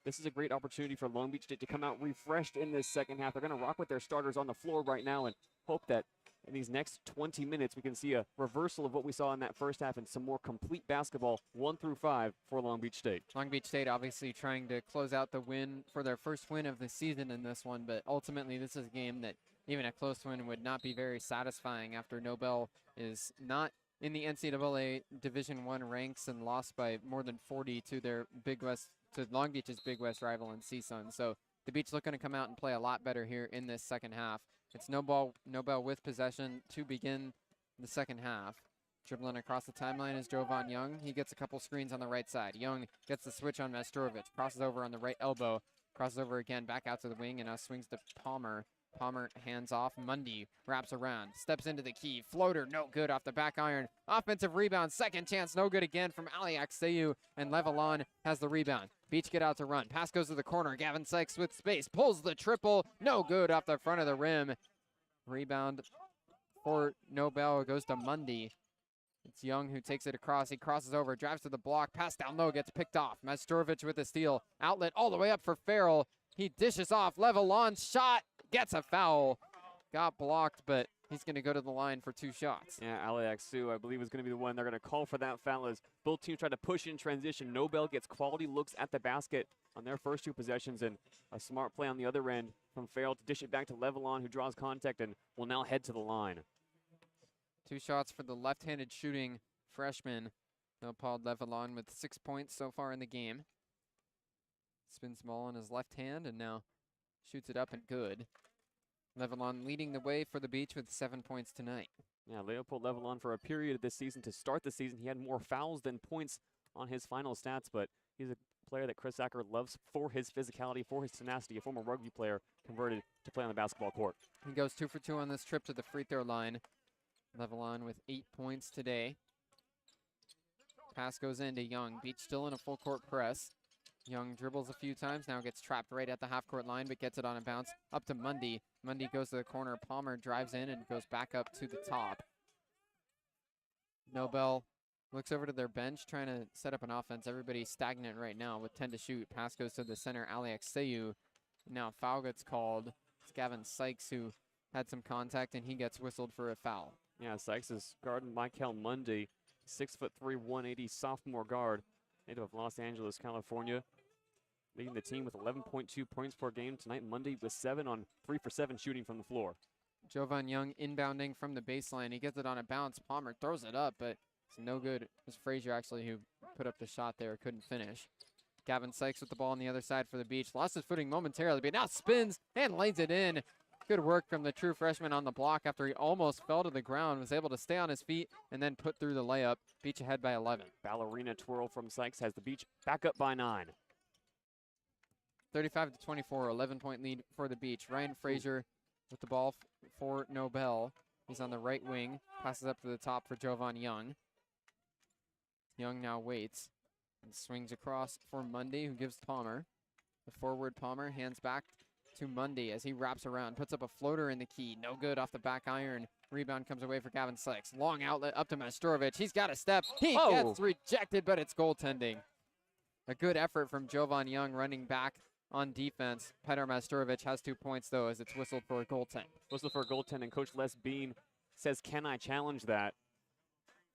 This is a great opportunity for Long Beach State to come out refreshed in this second half. They're going to rock with their starters on the floor right now and hope that in these next 20 minutes we can see a reversal of what we saw in that first half and some more complete basketball 1 through 5 for Long Beach State. Long Beach State obviously trying to close out the win for their first win of the season in this one, but ultimately this is a game that even a close win would not be very satisfying after Nobel is not in the NCAA Division I ranks and lost by more than 40 to their to Long Beach's Big West rival in CSUN. So the Beach looking to come out and play a lot better here in this second half. It's Nobel with possession to begin the second half. Dribbling across the timeline is Jovan Young. He gets a couple screens on the right side. Young gets the switch on Mastorovic. Crosses over on the right elbow. Crosses over again, back out to the wing, and now swings to Palmer. Palmer hands off. Mundy wraps around. Steps into the key. Floater, no good off the back iron. Offensive rebound. Second chance, no good again from Aliakseu. And Levalon has the rebound. Beach get out to run. Pass goes to the corner. Gavin Sykes with space. Pulls the triple. No good off the front of the rim. Rebound for Nobel goes to Mundy. It's Young who takes it across. He crosses over, drives to the block. Pass down low, gets picked off. Mastorovic with the steal. Outlet all the way up for Farrell. He dishes off. Levalon's shot. Gets a foul. Got blocked, but he's going to go to the line for 2 shots. Yeah, Aliakseu, I believe, is going to be the one. They're going to call for that foul as both teams try to push in transition. Nobel gets quality looks at the basket on their first 2 possessions, and a smart play on the other end from Farrell to dish it back to Levalon, who draws contact and will now head to the line. 2 shots for the left-handed shooting freshman, Leopold Levalon, with 6 points so far in the game. Spins the ball in his left hand and now shoots it up and good. Levalon leading the way for the Beach with 7 points tonight. Yeah, Leopold Levalon, for a period of this season, to start the season, he had more fouls than points on his final stats, but he's a player that Chris Acker loves for his physicality, for his tenacity, a former rugby player converted to play on the basketball court. He goes 2 for 2 on this trip to the free throw line. Levalon with 8 points today. Pass goes into Young. Beach still in a full court press. Young dribbles a few times, now gets trapped right at the half-court line, but gets it on a bounce up to Mundy. Mundy goes to the corner. Palmer drives in and goes back up to the top. Nobel looks over to their bench, trying to set up an offense. Everybody's stagnant right now with 10 to shoot. Pass goes to the center, Aliakseu. Now a foul gets called. It's Gavin Sykes who had some contact, and he gets whistled for a foul. Yeah, Sykes is guarding Michael Mundy, 6'3", 180 sophomore guard, native of Los Angeles, California. Leading the team with 11.2 points per game tonight. Mundy with 7 on 3 for 7 shooting from the floor. Jovan Young inbounding from the baseline. He gets it on a bounce. Palmer throws it up, but it's no good. It was Frazier actually who put up the shot there, couldn't finish. Gavin Sykes with the ball on the other side for the Beach. Lost his footing momentarily, but now spins and lays it in. Good work from the true freshman on the block after he almost fell to the ground, was able to stay on his feet and then put through the layup. Beach ahead by 11. Ballerina twirl from Sykes has the Beach back up by 9. 35-24, 11-point lead for the Beach. Ryan Frazier with the ball for Nobel. He's on the right wing, passes up to the top for Jovan Young. Young now waits and swings across for Mundy, who gives Palmer. The forward Palmer hands back to Mundy as he wraps around, puts up a floater in the key. No good off the back iron. Rebound comes away for Gavin Sykes. Long outlet up to Mastorovic. He's got a step. He gets rejected, but it's goaltending. A good effort from Jovan Young running back on defense. Petar Mastorovic has 2 points, though, as it's whistled for a goaltend. Whistled for a goaltend, and Coach Les Bean says, "Can I challenge that?"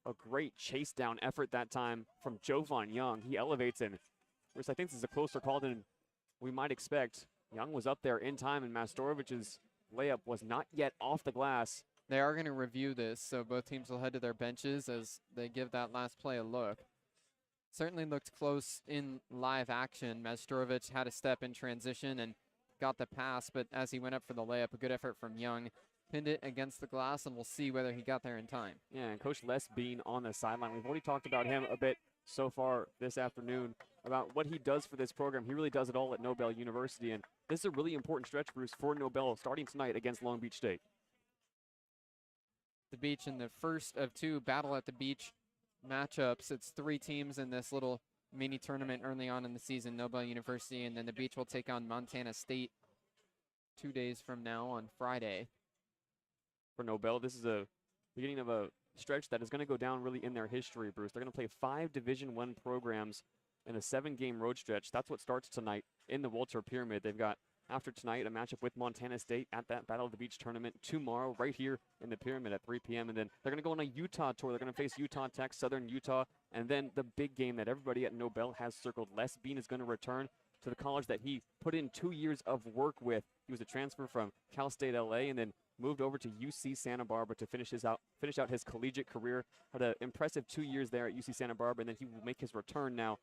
A great chase down effort that time from Jovan Young. He elevates, and I think this is a closer call than we might expect. Young was up there in time, and Mastorovic's layup was not yet off the glass. They are going to review this, so both teams will head to their benches as they give that last play a look. Certainly looked close in live action. Mastorovic had a step in transition and got the pass, but as he went up for the layup, a good effort from Young. pinned it against the glass, and we'll see whether he got there in time. Yeah, and Coach Les Bean on the sideline. We've already talked about him a bit so far this afternoon about what he does for this program. He really does it all at Nobel University, and this is a really important stretch, Bruce, for Nobel starting tonight against Long Beach State. The Beach in the first of 2 Battle at the Beach matchups. It's 3 teams in this little mini tournament early on in the season, Nobel University, and then the Beach will take on Montana State 2 days from now on Friday. For Nobel, this is a beginning of a stretch that is going to go down really in their history, Bruce. They're going to play 5 Division I programs in a 7-game road stretch. That's what starts tonight in the Walter Pyramid. They've got, after tonight, a matchup with Montana State at that Battle of the Beach tournament tomorrow right here in the Pyramid at 3 p.m. And then they're going to go on a Utah tour. They're going to face Utah Tech, Southern Utah, and then the big game that everybody at Nobel has circled. Les Bean is going to return to the college that he put in 2 years of work with. He was a transfer from Cal State LA and then moved over to UC Santa Barbara to finish out his collegiate career. Had an impressive 2 years there at UC Santa Barbara, and then he will make his return now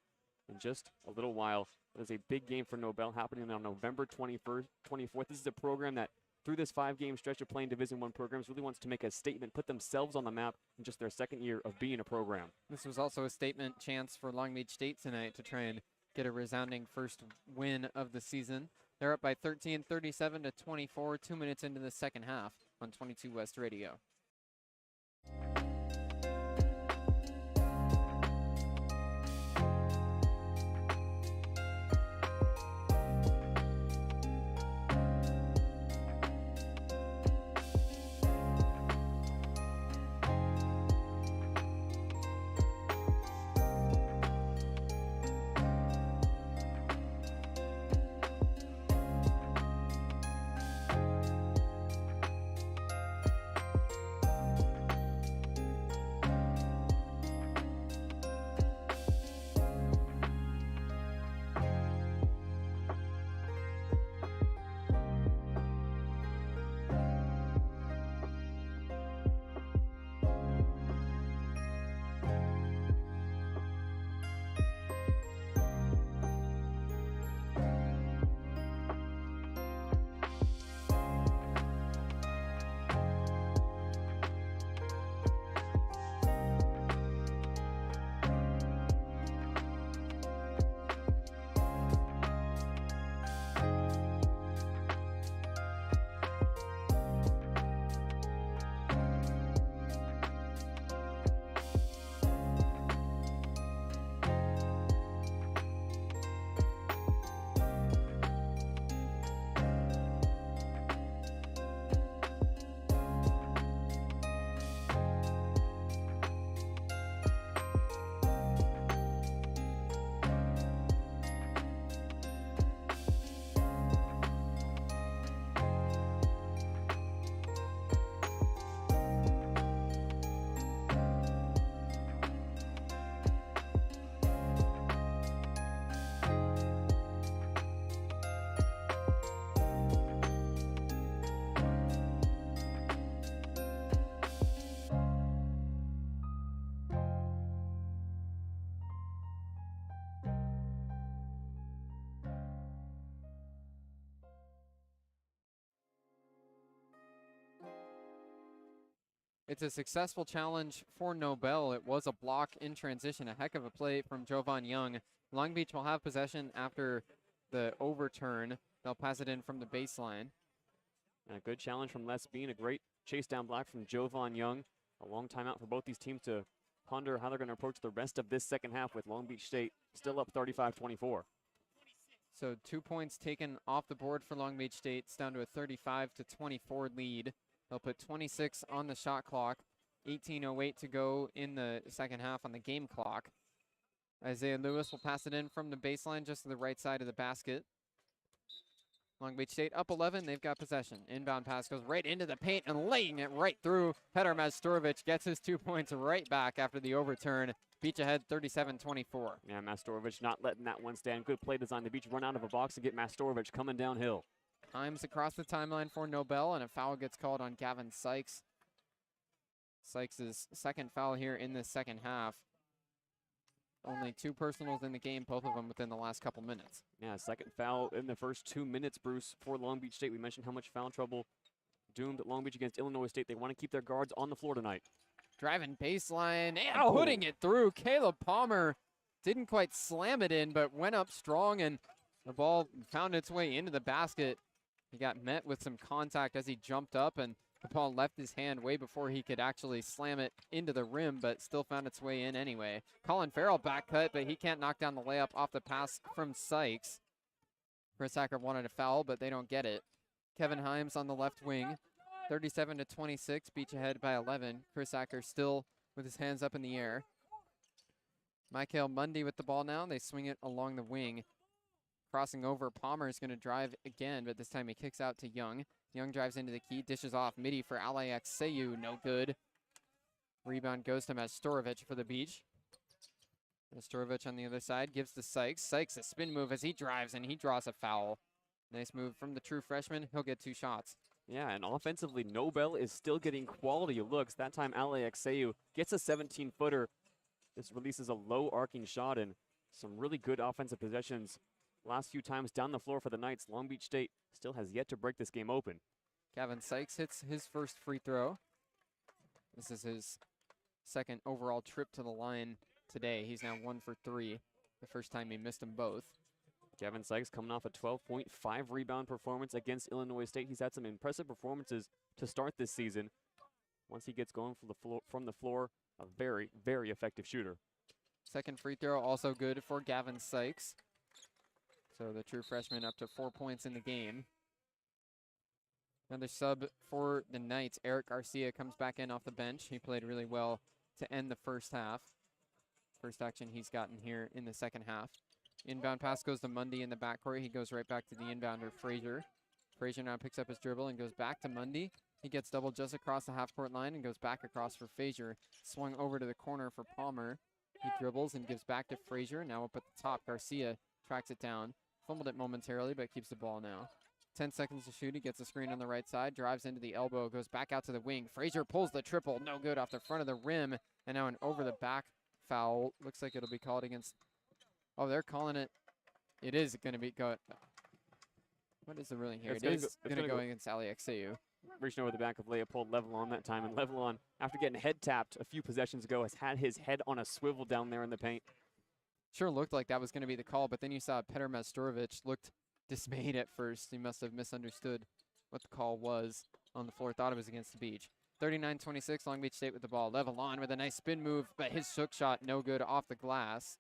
in just a little while. There's a big game for Nobel happening on November 24th. This is a program that, through this 5-game stretch of playing Division I programs, really wants to make a statement, put themselves on the map in just their 2nd year of being a program. This was also a statement chance for Long Beach State tonight to try and get a resounding first win of the season. They're up by 13, 37-24, 2 minutes into the second half on 22 West Radio. It's a successful challenge for Nobel. It was a block in transition, a heck of a play from Jovan Young. Long Beach will have possession after the overturn. They'll pass it in from the baseline. And a good challenge from Les Bean, a great chase down block from Jovan Young. A long timeout for both these teams to ponder how they're going to approach the rest of this second half with Long Beach State still up 35-24. So 2 points taken off the board for Long Beach State. It's down to a 35-24 lead. They'll put 26 on the shot clock. 18:08 to go in the second half on the game clock. Isaiah Lewis will pass it in from the baseline just to the right side of the basket. Long Beach State up 11. They've got possession. Inbound pass goes right into the paint and laying it right through. Petr Mastorovic gets his 2 points right back after the overturn. Beach ahead 37-24. Yeah, Mastorovic not letting that one stand. Good play design. The Beach run out of a box and get Mastorovic coming downhill. Times across the timeline for Nobel, and a foul gets called on Gavin Sykes. Sykes' second foul here in the second half. Only 2 personals in the game, both of them within the last couple minutes. Yeah, second foul in the first 2 minutes, Bruce, for Long Beach State. We mentioned how much foul trouble doomed Long Beach against Illinois State. They want to keep their guards on the floor tonight. Driving baseline and Ow. putting it through. Caleb Palmer didn't quite slam it in, but went up strong, and the ball found its way into the basket. He got met with some contact as he jumped up, and the ball left his hand way before he could actually slam it into the rim, but still found its way in anyway. Colin Farrell back cut, but he can't knock down the layup off the pass from Sykes. Chris Hacker wanted a foul, but they don't get it. Kevin Himes on the left wing, 37-26, Beach ahead by 11. Chris Hacker still with his hands up in the air. Michael Mundy with the ball now. They swing it along the wing. Crossing over, Palmer is going to drive again, but this time he kicks out to Young. Young drives into the key, dishes off midi for Alex Seyu, no good. Rebound goes to Mastorovic for the Beach. Mastorovic on the other side gives to Sykes. Sykes a spin move as he drives, and he draws a foul. Nice move from the true freshman. He'll get 2 shots. Yeah, and offensively, Nobel is still getting quality looks. That time, Alex Seyu gets a 17-footer. This releases a low arcing shot and some really good offensive possessions. Last few times down the floor for the Knights, Long Beach State still has yet to break this game open. Gavin Sykes hits his first free throw. This is his second overall trip to the line today. He's now 1 for 3. The first time he missed them both. Gavin Sykes coming off a 12.5 rebound performance against Illinois State. He's had some impressive performances to start this season. Once he gets going from the floor, a very, very effective shooter. Second free throw also good for Gavin Sykes. So the true freshman up to 4 points in the game. Another sub for the Knights. Eric Garcia comes back in off the bench. He played really well to end the first half. First action he's gotten here in the second half. Inbound pass goes to Mundy in the backcourt. He goes right back to the inbounder, Frazier. Frazier now picks up his dribble and goes back to Mundy. He gets doubled just across the half-court line and goes back across for Frazier. Swung over to the corner for Palmer. He dribbles and gives back to Frazier. Now up at the top, Garcia tracks it down. Fumbled it momentarily, but keeps the ball now. 10 seconds to shoot. He gets a screen on the right side, drives into the elbow, goes back out to the wing. Frazier pulls the triple, no good off the front of the rim, and now an over-the-back foul. Looks like it'll be called against, oh, they're calling it. It is going to be, what is the ruling here? It is going to go against Alex Seyu. Reaching over the back of Leopold Levelon that time, and Levelon, after getting head tapped a few possessions ago, has had his head on a swivel down there in the paint. Sure looked like that was going to be the call, but then you saw Petr Mastorovic looked dismayed at first. He must have misunderstood what the call was on the floor. Thought it was against the Beach. 39-26, Long Beach State with the ball. Levelon with a nice spin move, but his hook shot no good off the glass.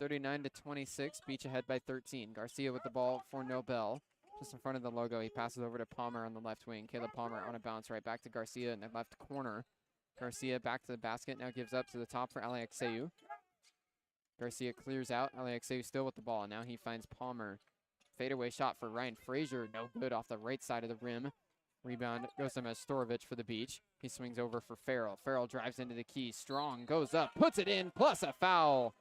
39-26, Beach ahead by 13. Garcia with the ball for Nobel. Just in front of the logo, he passes over to Palmer on the left wing. Caleb Palmer on a bounce right back to Garcia in the left corner. Garcia back to the basket, now gives up to the top for Alex Seyu. Garcia clears out. Alex Seyu still with the ball. Now he finds Palmer. Fadeaway shot for Ryan Frazier. No good off the right side of the rim. Rebound goes to Mastorovic for the Beach. He swings over for Farrell. Farrell drives into the key. Strong goes up, puts it in, plus a foul.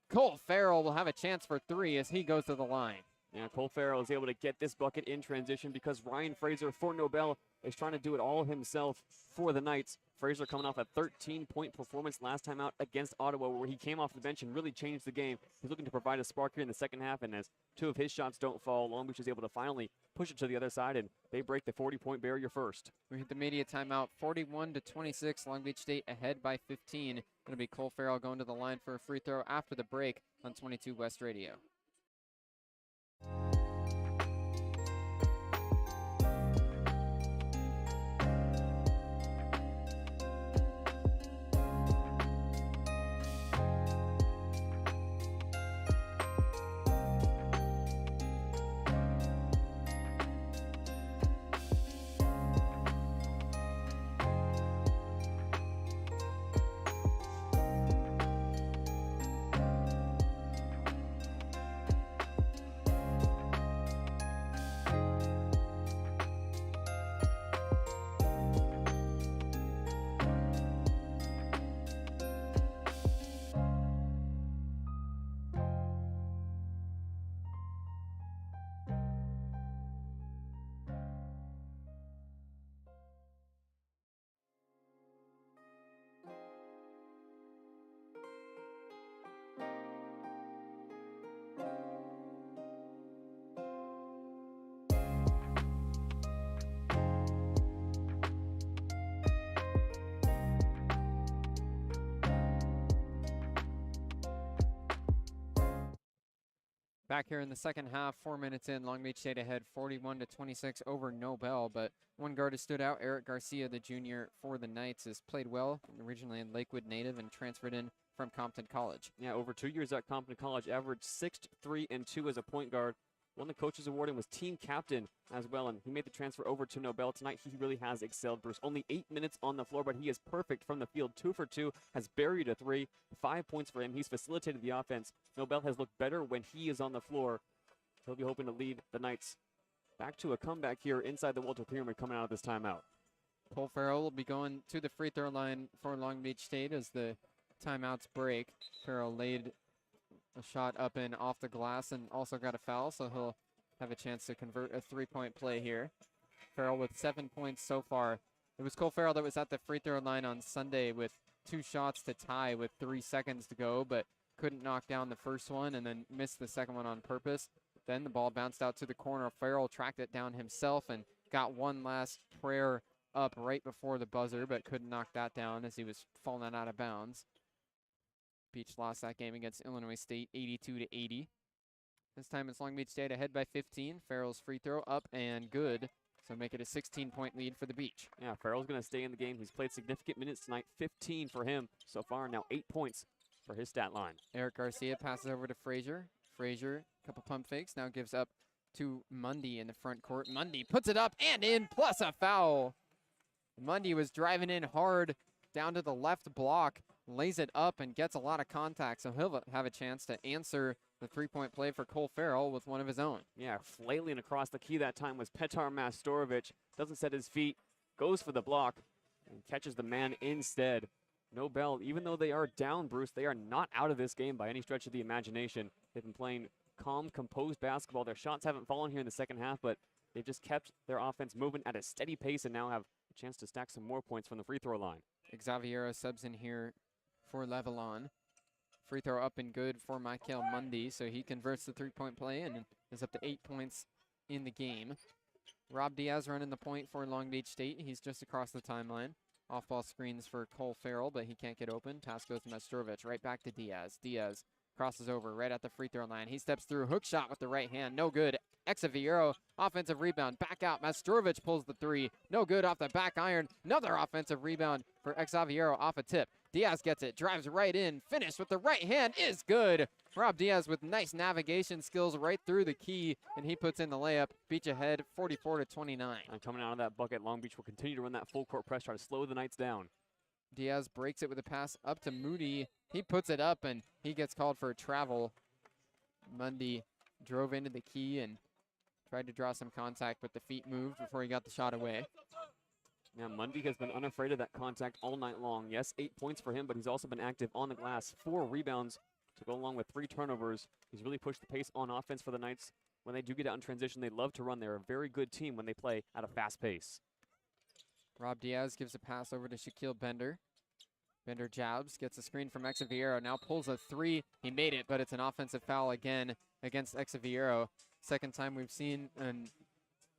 Cole Farrell will have a chance for 3 as he goes to the line. Yeah, Cole Farrell is able to get this bucket in transition because Ryan Frazier for Nobel is trying to do it all himself for the Knights. Frazier coming off a 13-point performance last time out against Ottawa, where he came off the bench and really changed the game. He's looking to provide a spark here in the second half, and as 2 of his shots don't fall, Long Beach is able to finally push it to the other side, and they break the 40-point barrier first. We hit the media timeout, 41-26. Long Beach State ahead by 15. It'll be Cole Farrell going to the line for a free throw after the break on 22 West Radio. Back here in the second half, 4 minutes in, Long Beach State ahead 41-26 over Nobel, but one guard has stood out. Eric Garcia, the junior for the Knights, has played well, originally a Lakewood native and transferred in from Compton College. Yeah, over 2 years at Compton College, averaged 6, 3, and 2 as a point guard. Won the coaches award and was team captain as well, and he made the transfer over to Nobel tonight. He really has excelled, Bruce. Only 8 minutes on the floor, but he is perfect from the field. 2 for 2, has buried a 3, 5 points for him. He's facilitated the offense. Nobel has looked better when he is on the floor. He'll be hoping to lead the Knights back to a comeback here inside the Walter Pyramid coming out of this timeout. Cole Farrell will be going to the free throw line for Long Beach State as the timeouts break. Farrell laid a shot up and off the glass and also got a foul, so he'll have a chance to convert a three-point play here. Farrell with 7 points so far. It was Cole Farrell that was at the free throw line on Sunday with 2 shots to tie with 3 seconds to go, but couldn't knock down the first one and then missed the second one on purpose. Then the ball bounced out to the corner. Farrell tracked it down himself and got one last prayer up right before the buzzer, but couldn't knock that down as he was falling out of bounds. Beach lost that game against Illinois State 82-80. This time it's Long Beach State ahead by 15. Farrell's free throw up and good. So make it a 16-point lead for the Beach. Yeah, Farrell's going to stay in the game. He's played significant minutes tonight, 15 for him so far. Now 8 points for his stat line. Eric Garcia passes over to Frazier. Frazier, a couple pump fakes, now gives up to Mundy in the front court. Mundy puts it up and in, plus a foul. Mundy was driving in hard down to the left block, lays it up and gets a lot of contact, so he'll have a chance to answer the three-point play for Cole Farrell with one of his own. Yeah, flailing across the key that time was Petar Mastorovic. Doesn't set his feet, goes for the block, and catches the man instead. Nobel, even though they are down, Bruce, they are not out of this game by any stretch of the imagination. They've been playing calm, composed basketball. Their shots haven't fallen here in the second half, but they've just kept their offense moving at a steady pace and now have a chance to stack some more points from the free throw line. Xaviera subs in here for Levelon. Free throw up and good for Michael Mundy, so he converts the three-point play and is up to 8 points in the game. Rob Diaz running the point for Long Beach State. He's just across the timeline. Off-ball screens for Cole Farrell, but he can't get open. Pass goes to Mastorovic, right back to Diaz. Diaz crosses over right at the free throw line. He steps through, hook shot with the right hand, no good. Xaviera, offensive rebound, back out. Mastorovic pulls the three, no good off the back iron. Another offensive rebound for Xaviera off a tip. Diaz gets it, drives right in, finish with the right hand is good. Rob Diaz with nice navigation skills right through the key, and he puts in the layup. Beach ahead 44-29. And coming out of that bucket, Long Beach will continue to run that full court press, try to slow the Knights down. Diaz breaks it with a pass up to Moody. He puts it up, and he gets called for a travel. Mundy drove into the key and tried to draw some contact, but the feet moved before he got the shot away. Now, Mundy has been unafraid of that contact all night long. Yes, 8 points for him, but he's also been active on the glass. 4 rebounds to go along with 3 turnovers. He's really pushed the pace on offense for the Knights. When they do get out in transition, they love to run. They're a very good team when they play at a fast pace. Rob Diaz gives a pass over to Shaquille Bender. Bender jabs, gets a screen from Xaviera, now pulls a three. He made it, but it's an offensive foul again against Xaviera. Second time we've seen an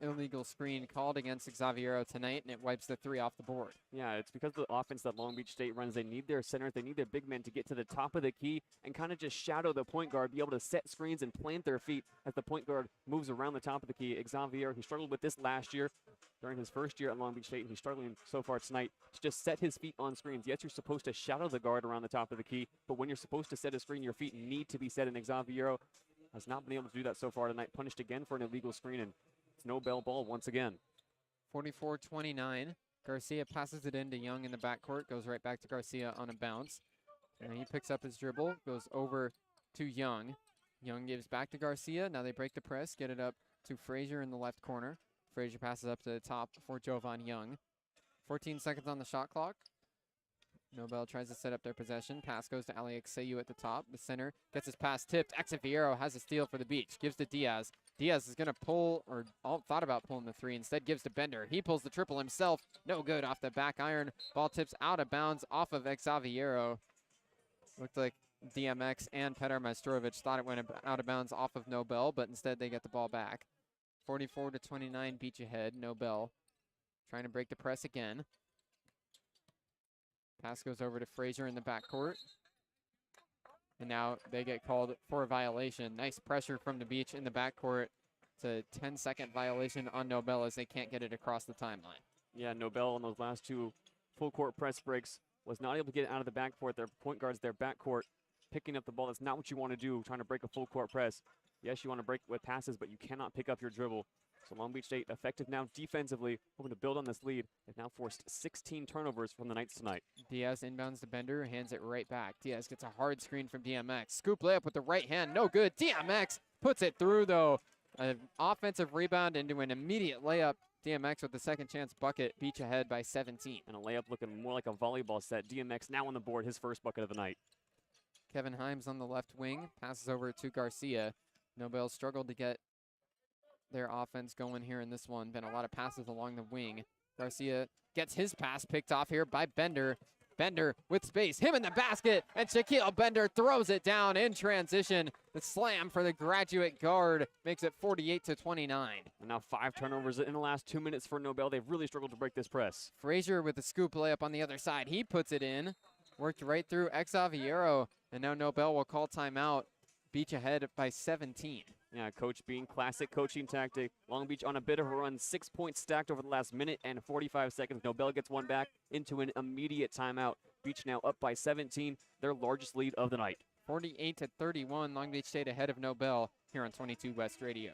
illegal screen called against Xaviera tonight, and it wipes the three off the board. Yeah, it's because of the offense that Long Beach State runs. They need their centers, they need their big men to get to the top of the key and kind of just shadow the point guard, be able to set screens and plant their feet as the point guard moves around the top of the key. Xaviera, he struggled with this last year during his first year at Long Beach State, and he's struggling so far tonight to just set his feet on screens. Yes, you're supposed to shadow the guard around the top of the key, but when you're supposed to set a screen, your feet need to be set, and Xaviera has not been able to do that so far tonight. Punished again for an illegal screen, and it's Nobel ball once again. 44-29. Garcia passes it into Young in the backcourt, goes right back to Garcia on a bounce. And he picks up his dribble, goes over to Young. Young gives back to Garcia. Now they break the press, get it up to Frazier in the left corner. Frazier passes up to the top for Jovan Young. 14 seconds on the shot clock. Nobel tries to set up their possession. Pass goes to Ali Xayu at the top. The center gets his pass tipped. Xaviera has a steal for the Beach. Gives to Diaz. Diaz is going to pull, or thought about pulling the three. Instead gives to Bender. He pulls the triple himself. No good off the back iron. Ball tips out of bounds off of Xaviera. Looked like DMX and Petar Mastorovic thought it went out of bounds off of Nobel, but instead they get the ball back. 44-29, Beach ahead. Nobel trying to break the press again. Pass goes over to Frazier in the backcourt. And now they get called for a violation. Nice pressure from the Beach in the backcourt. It's a 10-second violation on Nobel as they can't get it across the timeline. Yeah, Nobel on those last two full court press breaks was not able to get it out of the backcourt. Their point guards, their backcourt, picking up the ball. That's not what you want to do, trying to break a full court press. Yes, you want to break with passes, but you cannot pick up your dribble. So Long Beach State effective now defensively, hoping to build on this lead. They've now forced 16 turnovers from the Knights tonight. Diaz inbounds to Bender, hands it right back. Diaz gets a hard screen from DMX. Scoop layup with the right hand, no good. DMX puts it through though. An offensive rebound into an immediate layup. DMX with the second chance bucket, Beach ahead by 17. And a layup looking more like a volleyball set. DMX now on the board, his first bucket of the night. Kevin Himes on the left wing, passes over to Garcia. Nobel struggled to get their offense going here in this one. Been a lot of passes along the wing. Garcia gets his pass picked off here by Bender. Bender with space, him in the basket, and Shaquille Bender throws it down in transition. The slam for the graduate guard makes it 48-29. And now 5 turnovers in the last 2 minutes for Nobel. They've really struggled to break this press. Frazier with the scoop layup on the other side. He puts it in. Worked right through Xaviero, and now Nobel will call timeout. Beach ahead by 17. Yeah, Coach Bean, classic coaching tactic. Long Beach on a bit of a run, 6 points stacked over the last minute and 45 seconds. Nobel gets one back into an immediate timeout. Beach now up by 17, their largest lead of the night. 48-31, Long Beach State ahead of Nobel here on 22 West Radio.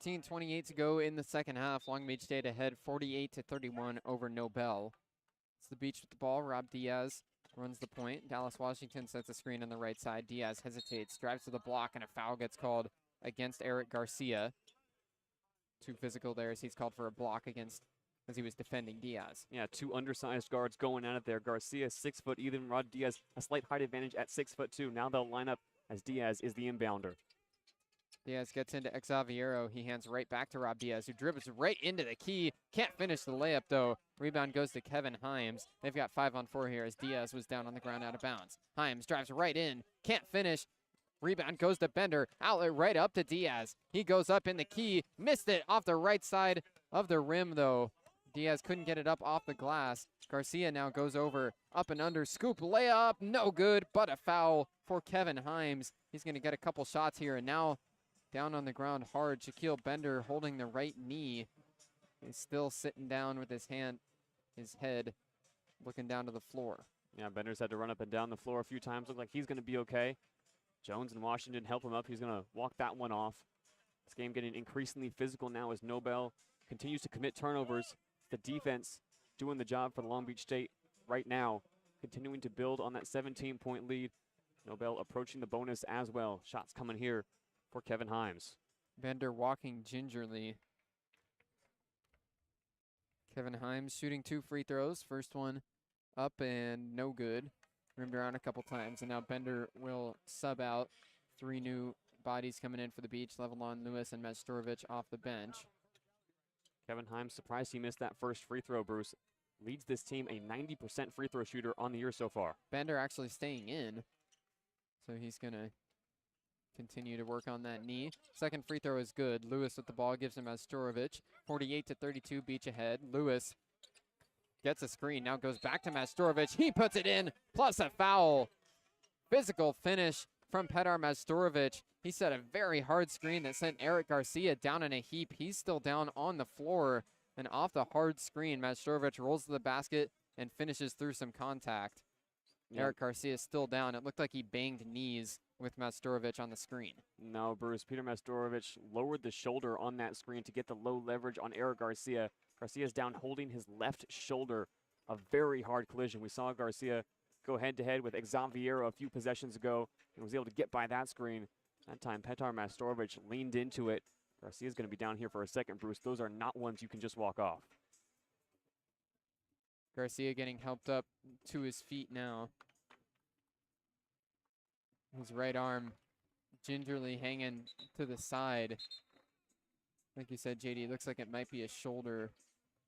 .28 to go in the second half. Long Beach State ahead 48-31 over Nobel. It's the Beach with the ball. Rob Diaz runs the point. Dallas Washington sets a screen on the right side. Diaz hesitates, drives to the block, and a foul gets called against Eric Garcia. Too physical there as he's called for a block against as he was defending Diaz. Yeah, 2 undersized guards going at it there. Garcia 6 foot even. Rod Diaz a slight height advantage at 6'2". Now they'll line up as Diaz is the inbounder. Diaz gets into Xaviero. He hands right back to Rob Diaz, who dribbles right into the key. Can't finish the layup, though. Rebound goes to Kevin Himes. They've got 5 on 4 here as Diaz was down on the ground out of bounds. Himes drives right in. Can't finish. Rebound goes to Bender. Outlet right up to Diaz. He goes up in the key. Missed it off the right side of the rim, though. Diaz couldn't get it up off the glass. Garcia now goes over, up and under. Scoop layup. No good, but a foul for Kevin Himes. He's going to get a couple shots here, and now down on the ground hard. Shaquille Bender holding the right knee. He's still sitting down with his head looking down to the floor. Yeah, Bender's had to run up and down the floor a few times. Look like he's going to be okay. Jones and Washington help him up. He's going to walk that one off. This game getting increasingly physical now as Nobel continues to commit turnovers. The defense doing the job for the Long Beach State right now, continuing to build on that 17-point lead. Nobel approaching the bonus as well. Shots coming here for Kevin Himes. Bender walking gingerly. Kevin Himes shooting 2 free throws. First one up and no good. Rimmed around a couple times, and now Bender will sub out. 3 new bodies coming in for the Beach. Levelon, Lewis, and Majstorovic off the bench. Kevin Himes surprised he missed that first free throw, Bruce. Leads this team a 90% free throw shooter on the year so far. Bender actually staying in, so he's going to continue to work on that knee. Second free throw is good. Lewis with the ball gives him Majstorovic. 48-32, Beach ahead. Lewis gets a screen, now goes back to Majstorovic. He puts it in, plus a foul. Physical finish from Petar Majstorovic. He set a very hard screen that sent Eric Garcia down in a heap. He's still down on the floor, and off the hard screen, Majstorovic rolls to the basket and finishes through some contact. Yeah. Eric Garcia is still down. It looked like he banged knees with Majstorovic on the screen. No, Bruce. Petar Majstorovic lowered the shoulder on that screen to get the low leverage on Eric Garcia. Garcia's down holding his left shoulder. A very hard collision. We saw Garcia go head-to-head with Xavier a few possessions ago and was able to get by that screen. That time, Petar Majstorovic leaned into it. Garcia's going to be down here for a second, Bruce. Those are not ones you can just walk off. Garcia getting helped up to his feet now. His right arm gingerly hanging to the side. Like you said, JD, it looks like it might be a shoulder.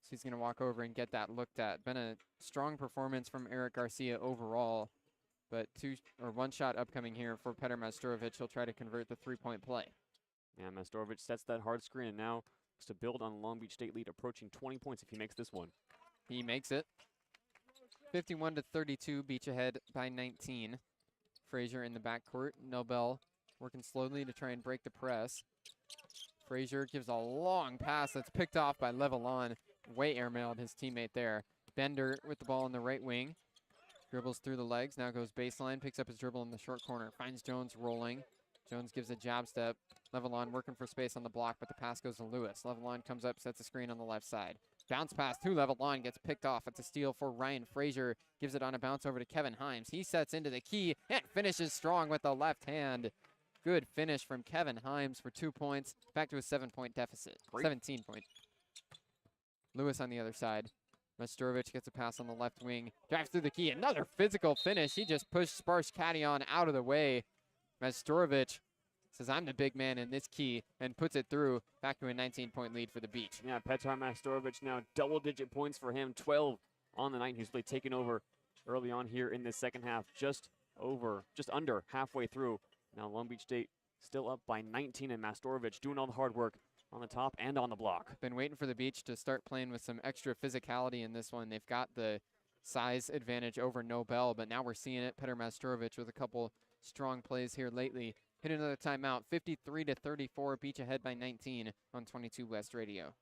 So he's going to walk over and get that looked at. Been a strong performance from Eric Garcia overall, but one shot upcoming here for Petar Majstorovic. He'll try to convert the three-point play. Yeah, Majstorovic sets that hard screen and now looks to build on the Long Beach State lead, approaching 20 points if he makes this one. He makes it. 51-32, Beach ahead by 19. Frazier in the backcourt. Nobel working slowly to try and break the press. Frazier gives a long pass that's picked off by Levelon. Way airmailed his teammate there. Bender with the ball in the right wing. Dribbles through the legs, now goes baseline, picks up his dribble in the short corner. Finds Jones rolling. Jones gives a jab step. Levelon working for space on the block, but the pass goes to Lewis. Levelon comes up, sets a screen on the left side. Bounce pass to Levelon, gets picked off. It's a steal for Ryan Frazier. Gives it on a bounce over to Kevin Himes. He sets into the key and finishes strong with the left hand. Good finish from Kevin Himes for 2 points. Back to a 7-point deficit. 17 point. Lewis on the other side. Majstorovic gets a pass on the left wing. Drives through the key. Another physical finish. He just pushed Sparsh Cadillon out of the way. Majstorovic says, I'm the big man in this key, and puts it through. Back to a 19-point lead for the Beach. Yeah, Petar Majstorovic now double-digit points for him. 12 on the night. He's really taken over early on here in this second half. Just under halfway through. Now Long Beach State still up by 19, and Majstorovic doing all the hard work on the top and on the block. Been waiting for the Beach to start playing with some extra physicality in this one. They've got the size advantage over Nobel, but now we're seeing it. Petar Majstorovic with a couple strong plays here lately. Hit another timeout. 53-34, Beach ahead by 19 on 22 West Radio.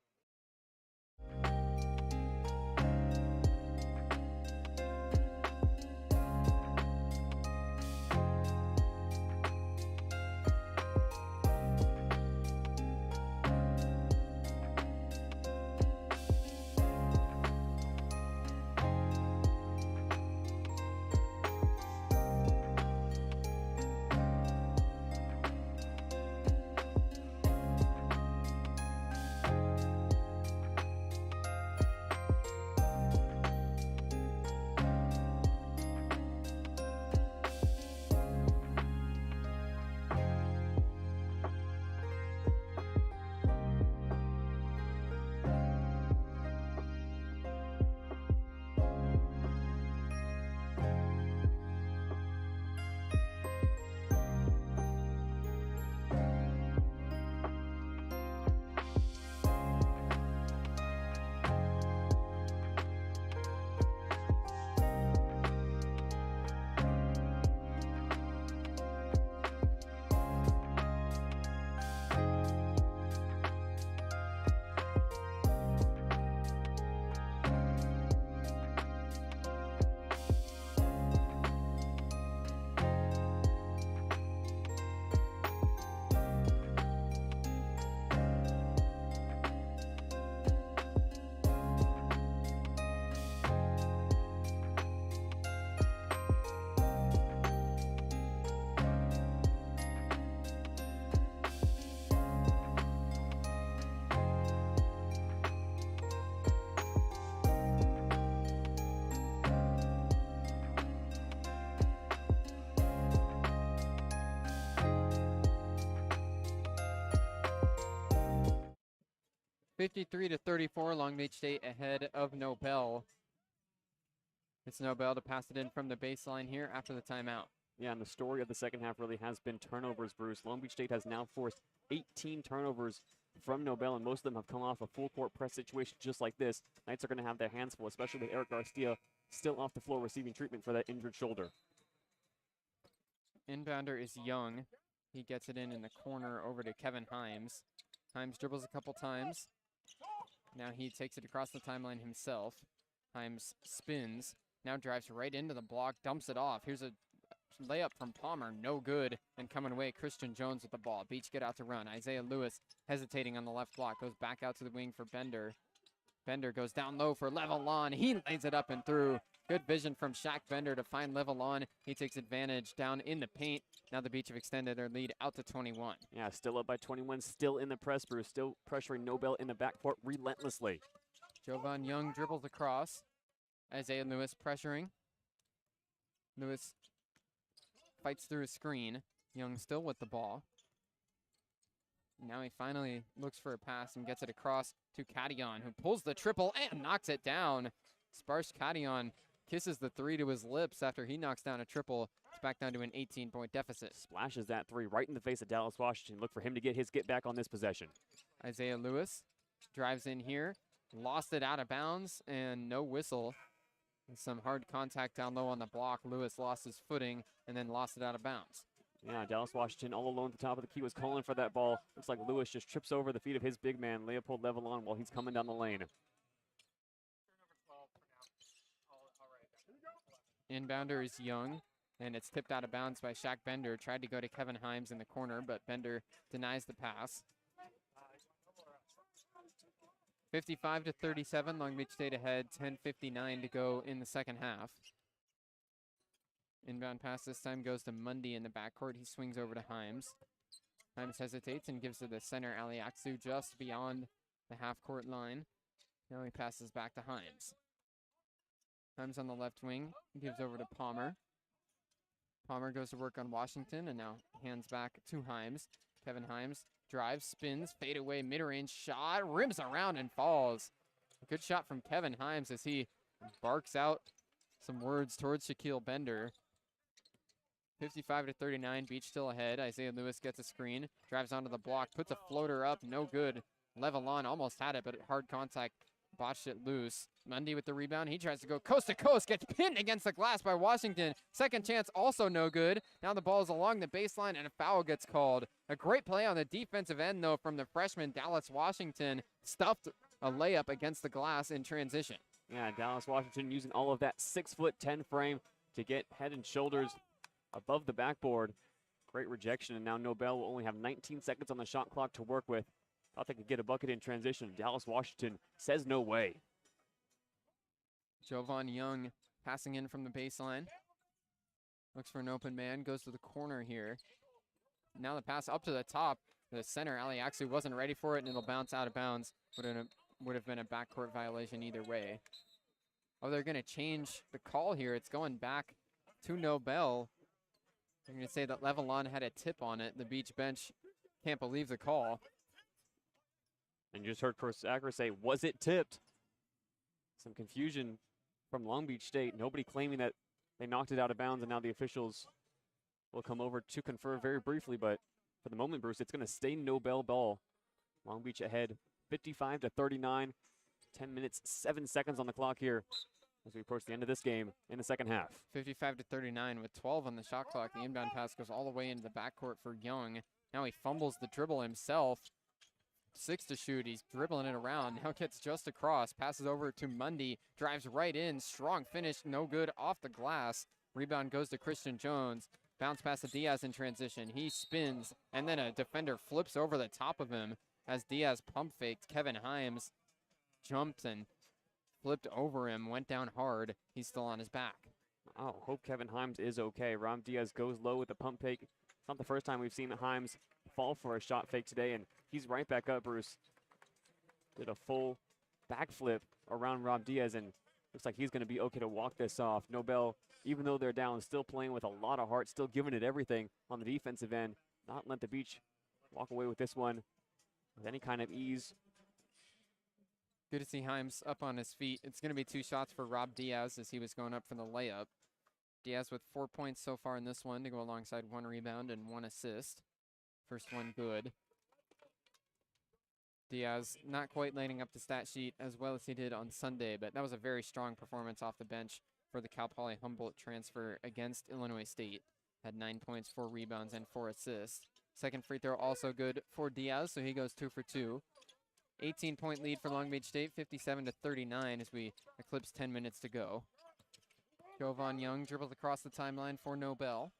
(53-34), Long Beach State ahead of Nobel. It's Nobel to pass it in from the baseline here after the timeout. Yeah, and the story of the second half really has been turnovers, Bruce. Long Beach State has now forced 18 turnovers from Nobel, and most of them have come off a full-court press situation just like this. Knights are going to have their hands full, especially with Eric Garcia still off the floor receiving treatment for that injured shoulder. Inbounder is Young. He gets it in the corner over to Kevin Himes. Himes dribbles a couple times. Now he takes it across the timeline himself. Himes spins. Now drives right into the block, dumps it off. Here's a layup from Palmer, no good. And coming away, Christian Jones with the ball. Beach get out to run. Isaiah Lewis hesitating on the left block. Goes back out to the wing for Bender. Bender goes down low for Levelon. He lays it up and through. Good vision from Shaq Bender to find Levelon. He takes advantage down in the paint. Now the Beach have extended their lead out to 21. Yeah, still up by 21, still in the press, Bruce. Still pressuring Nobel in the backcourt relentlessly. Jovan Young dribbles across. Isaiah Lewis pressuring. Lewis fights through a screen. Young still with the ball. Now he finally looks for a pass and gets it across to Cadion, who pulls the triple and knocks it down. Sparsh Cadion kisses the three to his lips after he knocks down a triple. It's back down to an 18-point deficit. Splashes that three right in the face of Dallas Washington. Look for him to get his get back on this possession. Isaiah Lewis drives in here, lost it out of bounds, and no whistle. And some hard contact down low on the block. Lewis lost his footing and then lost it out of bounds. Yeah, Dallas Washington all alone at the top of the key was calling for that ball. Looks like Lewis just trips over the feet of his big man, Leopold Levelon, while he's coming down the lane. Inbounder is Young, and it's tipped out of bounds by Shaq Bender. Tried to go to Kevin Himes in the corner, but Bender denies the pass. 55-37, Long Beach State ahead, 10:59 to go in the second half. Inbound pass this time goes to Mundy in the backcourt. He swings over to Himes. Himes hesitates and gives to the center, Aliaksu, just beyond the half-court line. Now he passes back to Himes. Himes on the left wing, gives over to Palmer. Palmer goes to work on Washington and now hands back to Himes. Kevin Himes drives, spins, fade away, mid-range shot, rims around and falls. A good shot from Kevin Himes as he barks out some words towards Shaquille Bender. 55-39, Beach still ahead. Isaiah Lewis gets a screen, drives onto the block, puts a floater up, no good. Levelon almost had it, but hard contact botched it loose. Mundy with the rebound. He tries to go coast to coast, gets pinned against the glass by Washington. Second chance, also no good. Now the ball is along the baseline and a foul gets called. A great play on the defensive end, though, from the freshman Dallas Washington. Stuffed a layup against the glass in transition. Yeah, Dallas Washington using all of that 6'10" frame to get head and shoulders above the backboard. Great rejection, and now Nobel will only have 19 seconds on the shot clock to work with. Thought they could get a bucket in transition. Dallas Washington says no way. Jovan Young passing in from the baseline. Looks for an open man, goes to the corner here. Now the pass up to the top. The center, Aliaksu, wasn't ready for it, and it'll bounce out of bounds. Would have been a backcourt violation either way. Oh, they're going to change the call here. It's going back to Nobel. They're going to say that Levelon had a tip on it. The Beach bench can't believe the call. And you just heard Chris Acker say, was it tipped? Some confusion from Long Beach State. Nobody claiming that they knocked it out of bounds, and now the officials will come over to confer very briefly. But for the moment, Bruce, it's going to stay Nobel ball. Long Beach ahead, 55-39. 10 minutes, 7 seconds on the clock here as we approach the end of this game in the second half. 55-39 with 12 on the shot clock. The inbound pass goes all the way into the backcourt for Young. Now he fumbles the dribble himself. 6 to shoot. He's dribbling it around. Now gets just across. Passes over to Mundy. Drives right in. Strong finish. No good off the glass. Rebound goes to Christian Jones. Bounce pass to Diaz in transition. He spins, and then a defender flips over the top of him as Diaz pump faked. Kevin Himes jumped and flipped over him. Went down hard. He's still on his back. Oh, hope Kevin Himes is okay. Ram Diaz goes low with the pump fake. It's not the first time we've seen Himes fall for a shot fake today, and he's right back up, Bruce. Did a full backflip around Rob Diaz, and looks like he's going to be okay to walk this off. Nobel, even though they're down, still playing with a lot of heart, still giving it everything on the defensive end. Not let the Beach walk away with this one with any kind of ease. Good to see Himes up on his feet. It's going to be 2 shots for Rob Diaz as he was going up for the layup. Diaz with 4 points so far in this one to go alongside 1 rebound and 1 assist. First one good. Diaz not quite lighting up the stat sheet as well as he did on Sunday, but that was a very strong performance off the bench for the Cal Poly Humboldt transfer against Illinois State. Had 9 points, 4 rebounds, and 4 assists. Second free throw also good for Diaz, so he goes 2 for 2. 18-point lead for Long Beach State, 57-39 as we eclipse 10 minutes to go. Jovan Young dribbles across the timeline for Nobel.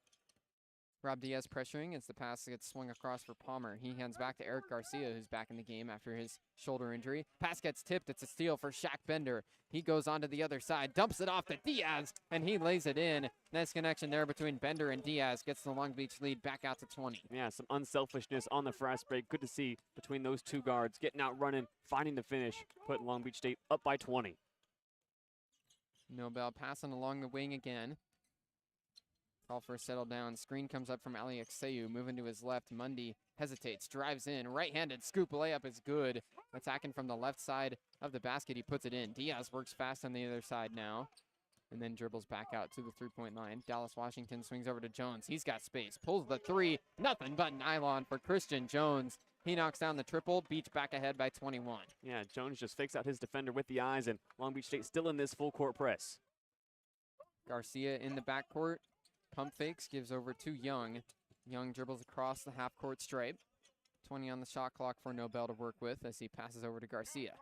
Rob Diaz pressuring as the pass gets swung across for Palmer. He hands back to Eric Garcia, who's back in the game after his shoulder injury. Pass gets tipped. It's a steal for Shaq Bender. He goes onto the other side, dumps it off to Diaz, and he lays it in. Nice connection there between Bender and Diaz. Gets the Long Beach lead back out to 20. Yeah, some unselfishness on the fast break. Good to see between those two guards. Getting out running, finding the finish, putting Long Beach State up by 20. Nobel passing along the wing again. Call for a settle down. Screen comes up from Ali Akseyu. Moving to his left. Mundy hesitates, drives in. Right-handed scoop layup is good. Attacking from the left side of the basket. He puts it in. Diaz works fast on the other side now. And then dribbles back out to the three-point line. Dallas Washington swings over to Jones. He's got space. Pulls the three. Nothing but nylon for Christian Jones. He knocks down the triple. Beach back ahead by 21. Yeah, Jones just fakes out his defender with the eyes, and Long Beach State still in this full-court press. Garcia in the backcourt. Pump fakes, gives over to Young. Young dribbles across the half-court stripe. 20 on the shot clock for Nobel to work with as he passes over to Garcia.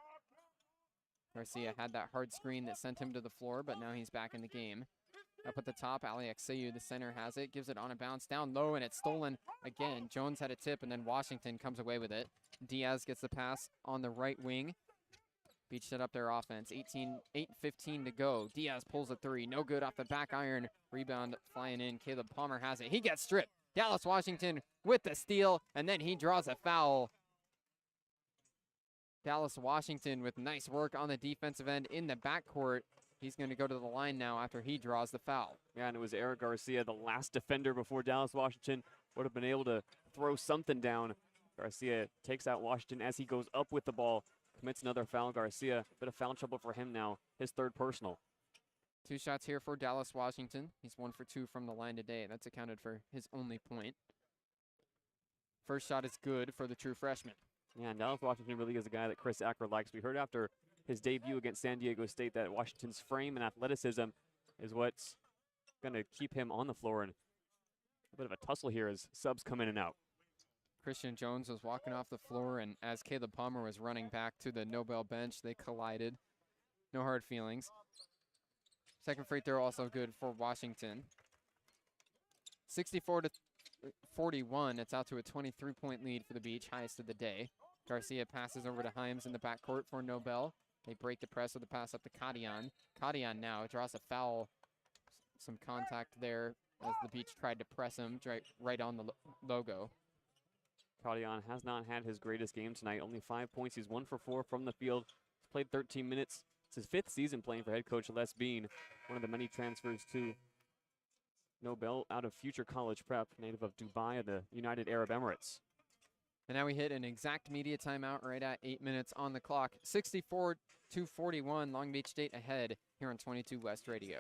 Garcia had that hard screen that sent him to the floor, but now he's back in the game. Up at the top, Ali Akseyu, the center, has it. Gives it on a bounce down low, and it's stolen again. Jones had a tip, and then Washington comes away with it. Diaz gets the pass on the right wing. Beach set up their offense. 8:15 to go. Diaz pulls a three. No good off the back iron. Rebound flying in. Caleb Palmer has it. He gets stripped. Dallas Washington with the steal, and then he draws a foul. Dallas Washington with nice work on the defensive end in the backcourt. He's going to go to the line now after he draws the foul. Yeah, and it was Eric Garcia, the last defender before Dallas Washington would have been able to throw something down. Garcia takes out Washington as he goes up with the ball. Commits another foul. Garcia, bit of foul trouble for him now. His third personal. 2 shots here for Dallas Washington. He's 1 for 2 from the line today. That's accounted for his only point. First shot is good for the true freshman. Yeah, and Dallas Washington really is a guy that Chris Acker likes. We heard after his debut against San Diego State that Washington's frame and athleticism is what's going to keep him on the floor. And a bit of a tussle here as subs come in and out. Christian Jones was walking off the floor, and as Caleb Palmer was running back to the Nobel bench, they collided. No hard feelings. Second free throw also good for Washington. 64-41. It's out to a 23-point lead for the Beach, highest of the day. Garcia passes over to Himes in the backcourt for Nobel. They break the press with a pass up to Kadian. Kadian now draws a foul. Some contact there as the Beach tried to press him right on the logo. Kadian has not had his greatest game tonight. Only 5 points. He's 1 for 4 from the field. He's played 13 minutes. It's his 5th season playing for head coach Les Bean, one of the many transfers to Nobel out of Future College Prep, native of Dubai of the United Arab Emirates. And now we hit an exact media timeout right at 8 minutes on the clock. 64-41, Long Beach State ahead here on 22 West Radio.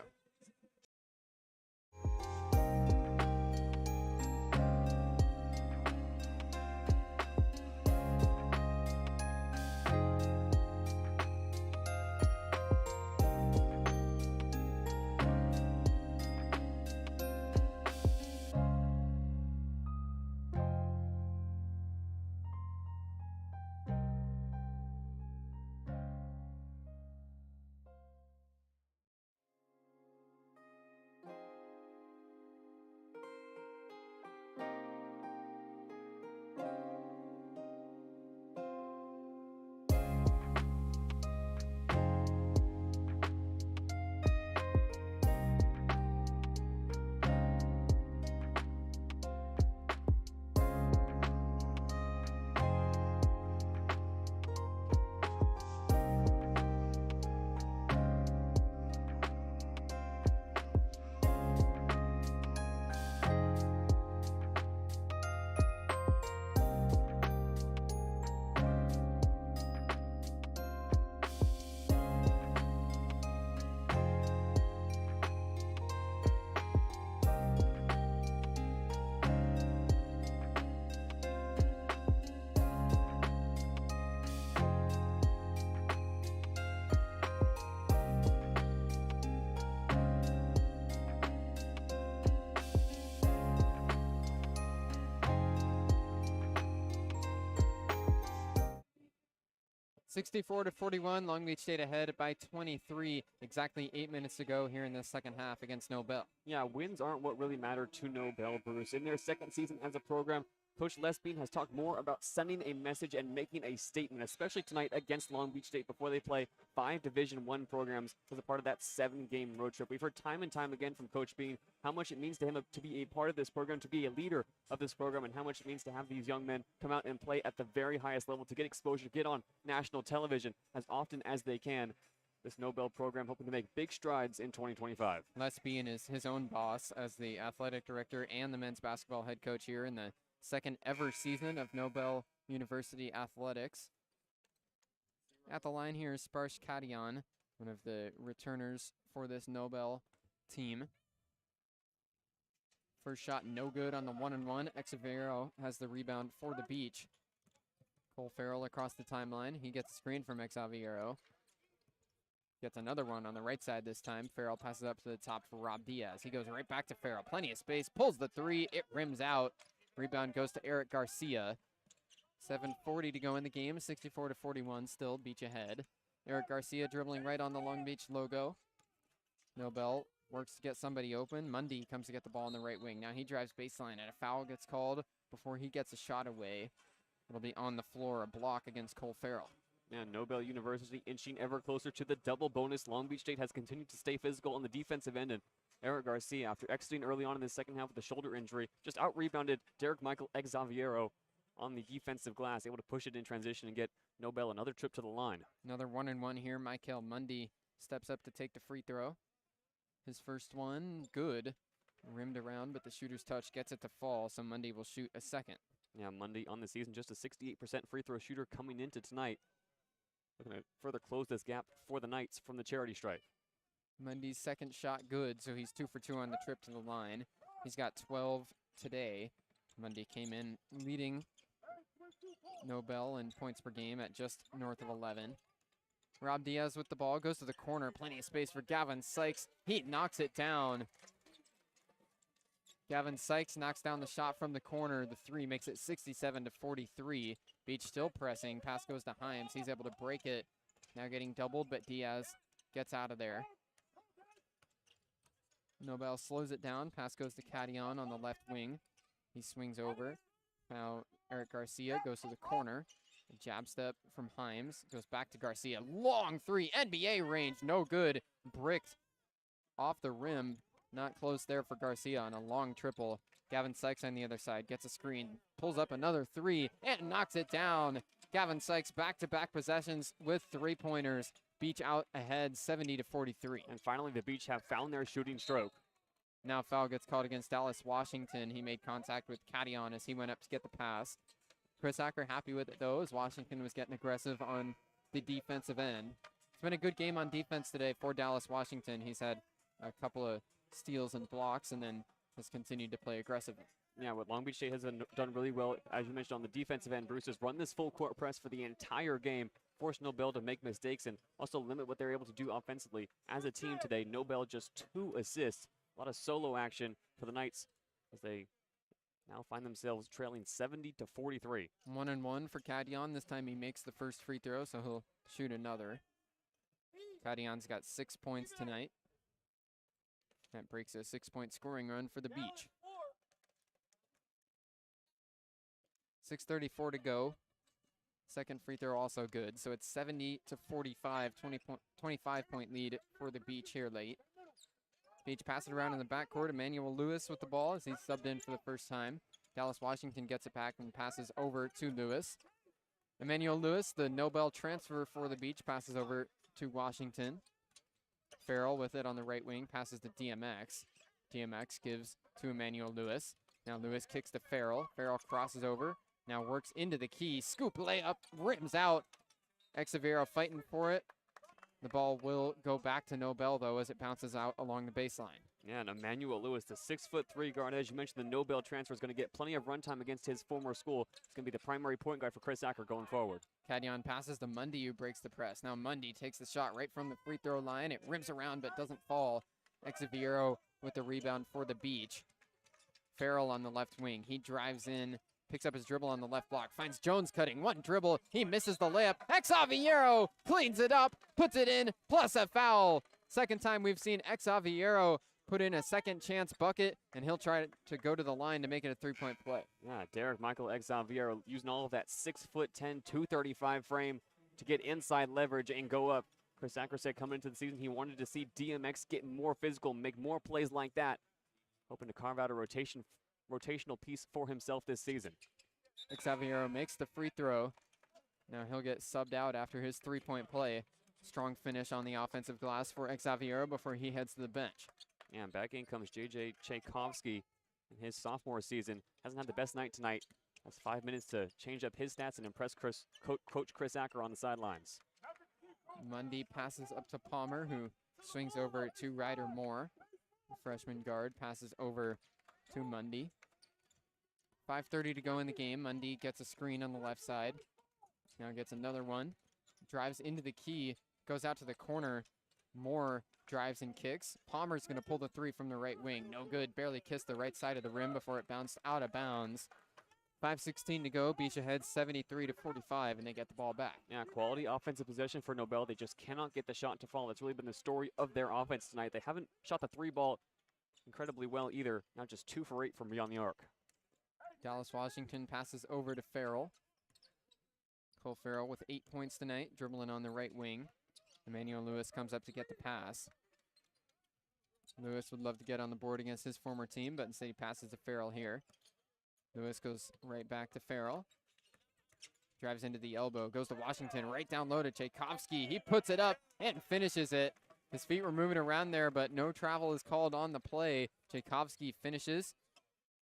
64-41, Long Beach State ahead by 23, exactly 8 minutes to go here in the second half against Nobel. Yeah, wins aren't what really matter to Nobel, Bruce. In their second season as a program, Coach Lesbien has talked more about sending a message and making a statement, especially tonight against Long Beach State before they play 5 Division I programs as a part of that 7-game road trip. We've heard time and time again from Coach Bean how much it means to him to be a part of this program, to be a leader of this program, and how much it means to have these young men come out and play at the very highest level, to get exposure, get on national television as often as they can. This Nobel program hoping to make big strides in 2025. Lesbien is his own boss as the athletic director and the men's basketball head coach here in the second ever season of Nobel University athletics. At the line here is Sparsh Kadian, one of the returners for this Nobel team. First shot no good on the 1-and-1. Exavero has the rebound for the Beach. Cole Farrell across the timeline. He gets a screen from Exavero. Gets another one on the right side this time. Farrell passes up to the top for Rob Diaz. He goes right back to Farrell. Plenty of space. Pulls the three. It rims out. Rebound goes to Eric Garcia. 7:40 to go in the game. 64-41 still. Beach ahead. Eric Garcia dribbling right on the Long Beach logo. Nobel works to get somebody open. Mundy comes to get the ball on the right wing. Now he drives baseline and a foul gets called before he gets a shot away. It'll be on the floor, a block against Cole Farrell. And Nobel University inching ever closer to the double bonus. Long Beach State has continued to stay physical on the defensive end, and Eric Garcia, after exiting early on in the second half with a shoulder injury, just out-rebounded Derek Michael Exaviero on the defensive glass, able to push it in transition and get Nobel another trip to the line. Another 1-and-1 here. Michael Mundy steps up to take the free throw. His first one, good. Rimmed around, but the shooter's touch gets it to fall, so Mundy will shoot a second. Yeah, Mundy on the season, just a 68% free throw shooter coming into tonight. Looking to further close this gap for the Knights from the charity stripe. Mundy's second shot good, so he's 2 for 2 on the trip to the line. He's got 12 today. Mundy came in leading Nobel in points per game at just north of 11. Rob Diaz with the ball, goes to the corner. Plenty of space for Gavin Sykes. He knocks it down. Gavin Sykes knocks down the shot from the corner. The three makes it 67-43. Beach still pressing. Pass goes to Himes. He's able to break it. Now getting doubled, but Diaz gets out of there. Nobel slows it down. Pass goes to Kadian on the left wing. He swings over. Now Eric Garcia goes to the corner. A jab step from Himes. Goes back to Garcia. Long three. NBA range. No good. Bricked off the rim. Not close there for Garcia on a long triple. Gavin Sykes on the other side gets a screen. Pulls up another three and knocks it down. Gavin Sykes back-to-back possessions with three-pointers. Beach out ahead 70-43. And finally, the Beach have found their shooting stroke. Now foul gets called against Dallas Washington. He made contact with Kadian as he went up to get the pass. Chris Acker happy with it, though, as Washington was getting aggressive on the defensive end. It's been a good game on defense today for Dallas Washington. He's had a couple of steals and blocks and then has continued to play aggressively. Yeah, what Long Beach State has done really well, as you mentioned, on the defensive end, Bruce, has run this full court press for the entire game, force Nobel to make mistakes, and also limit what they're able to do offensively. As a team today, Nobel just 2 assists. A lot of solo action for the Knights as they now find themselves trailing 70-43. 1-and-1 for Kadian. This time he makes the first free throw, so he'll shoot another. Kadian's got 6 points tonight. That breaks a 6-point scoring run for the Beach. 6:34 to go. Second free throw also good. So it's 70-45, 25-point lead for the Beach here late. Beach passes it around in the backcourt. Emmanuel Lewis with the ball as he's subbed in for the first time. Dallas Washington gets it back and passes over to Lewis. Emmanuel Lewis, the Nobel transfer for the Beach, passes over to Washington. Farrell with it on the right wing, passes to DMX. DMX gives to Emmanuel Lewis. Now Lewis kicks to Farrell. Farrell crosses over. Now works into the key. Scoop layup, rims out. Exavero fighting for it. The ball will go back to Nobel, though, as it bounces out along the baseline. Yeah, and Emmanuel Lewis, the 6'3" guard. As you mentioned, the Nobel transfer is going to get plenty of run time against his former school. It's going to be the primary point guard for Chris Acker going forward. Kadian passes to Mundy, who breaks the press. Now Mundy takes the shot right from the free throw line. It rims around but doesn't fall. Exavero with the rebound for the Beach. Farrell on the left wing. He drives in picks up his dribble on the left block, finds Jones cutting, one dribble, he misses the layup. Exaviero cleans it up, puts it in, plus a foul. Second time we've seen Exaviero put in a second chance bucket, and he'll try to go to the line to make it a 3-point play. Yeah, Derek Michael Exaviero using all of that 6'10", 235 frame to get inside leverage and go up. Chris Acker said coming into the season he wanted to see DMX get more physical, make more plays like that. Hoping to carve out a rotational piece for himself this season. Exaviero makes the free throw. Now he'll get subbed out after his 3-point play. Strong finish on the offensive glass for Exaviero before he heads to the bench. Yeah, and back in comes J.J. Tchaikovsky in his sophomore season. Hasn't had the best night tonight. Has 5 minutes to change up his stats and impress Coach Chris Acker on the sidelines. Mundy passes up to Palmer, who swings over to Ryder Moore. The freshman guard passes over to Mundy. 5:30 to go in the game. Mundy gets a screen on the left side. Now gets another one. Drives into the key, goes out to the corner. Moore drives and kicks. Palmer's going to pull the three from the right wing. No good. Barely kissed the right side of the rim before it bounced out of bounds. 5:16 to go. Beach ahead 73-45, and they get the ball back. Yeah, quality offensive possession for Nobel. They just cannot get the shot to fall. That's really been the story of their offense tonight. They haven't shot the three ball incredibly well either. Now just 2 for 8 from beyond the arc. Dallas Washington passes over to Farrell. Cole Farrell with 8 points tonight, dribbling on the right wing. Emmanuel Lewis comes up to get the pass. Lewis would love to get on the board against his former team, but instead he passes to Farrell here. Lewis goes right back to Farrell. Drives into the elbow, goes to Washington, right down low to Tchaikovsky. He puts it up and finishes it. His feet were moving around there, but no travel is called on the play. Tchaikovsky finishes.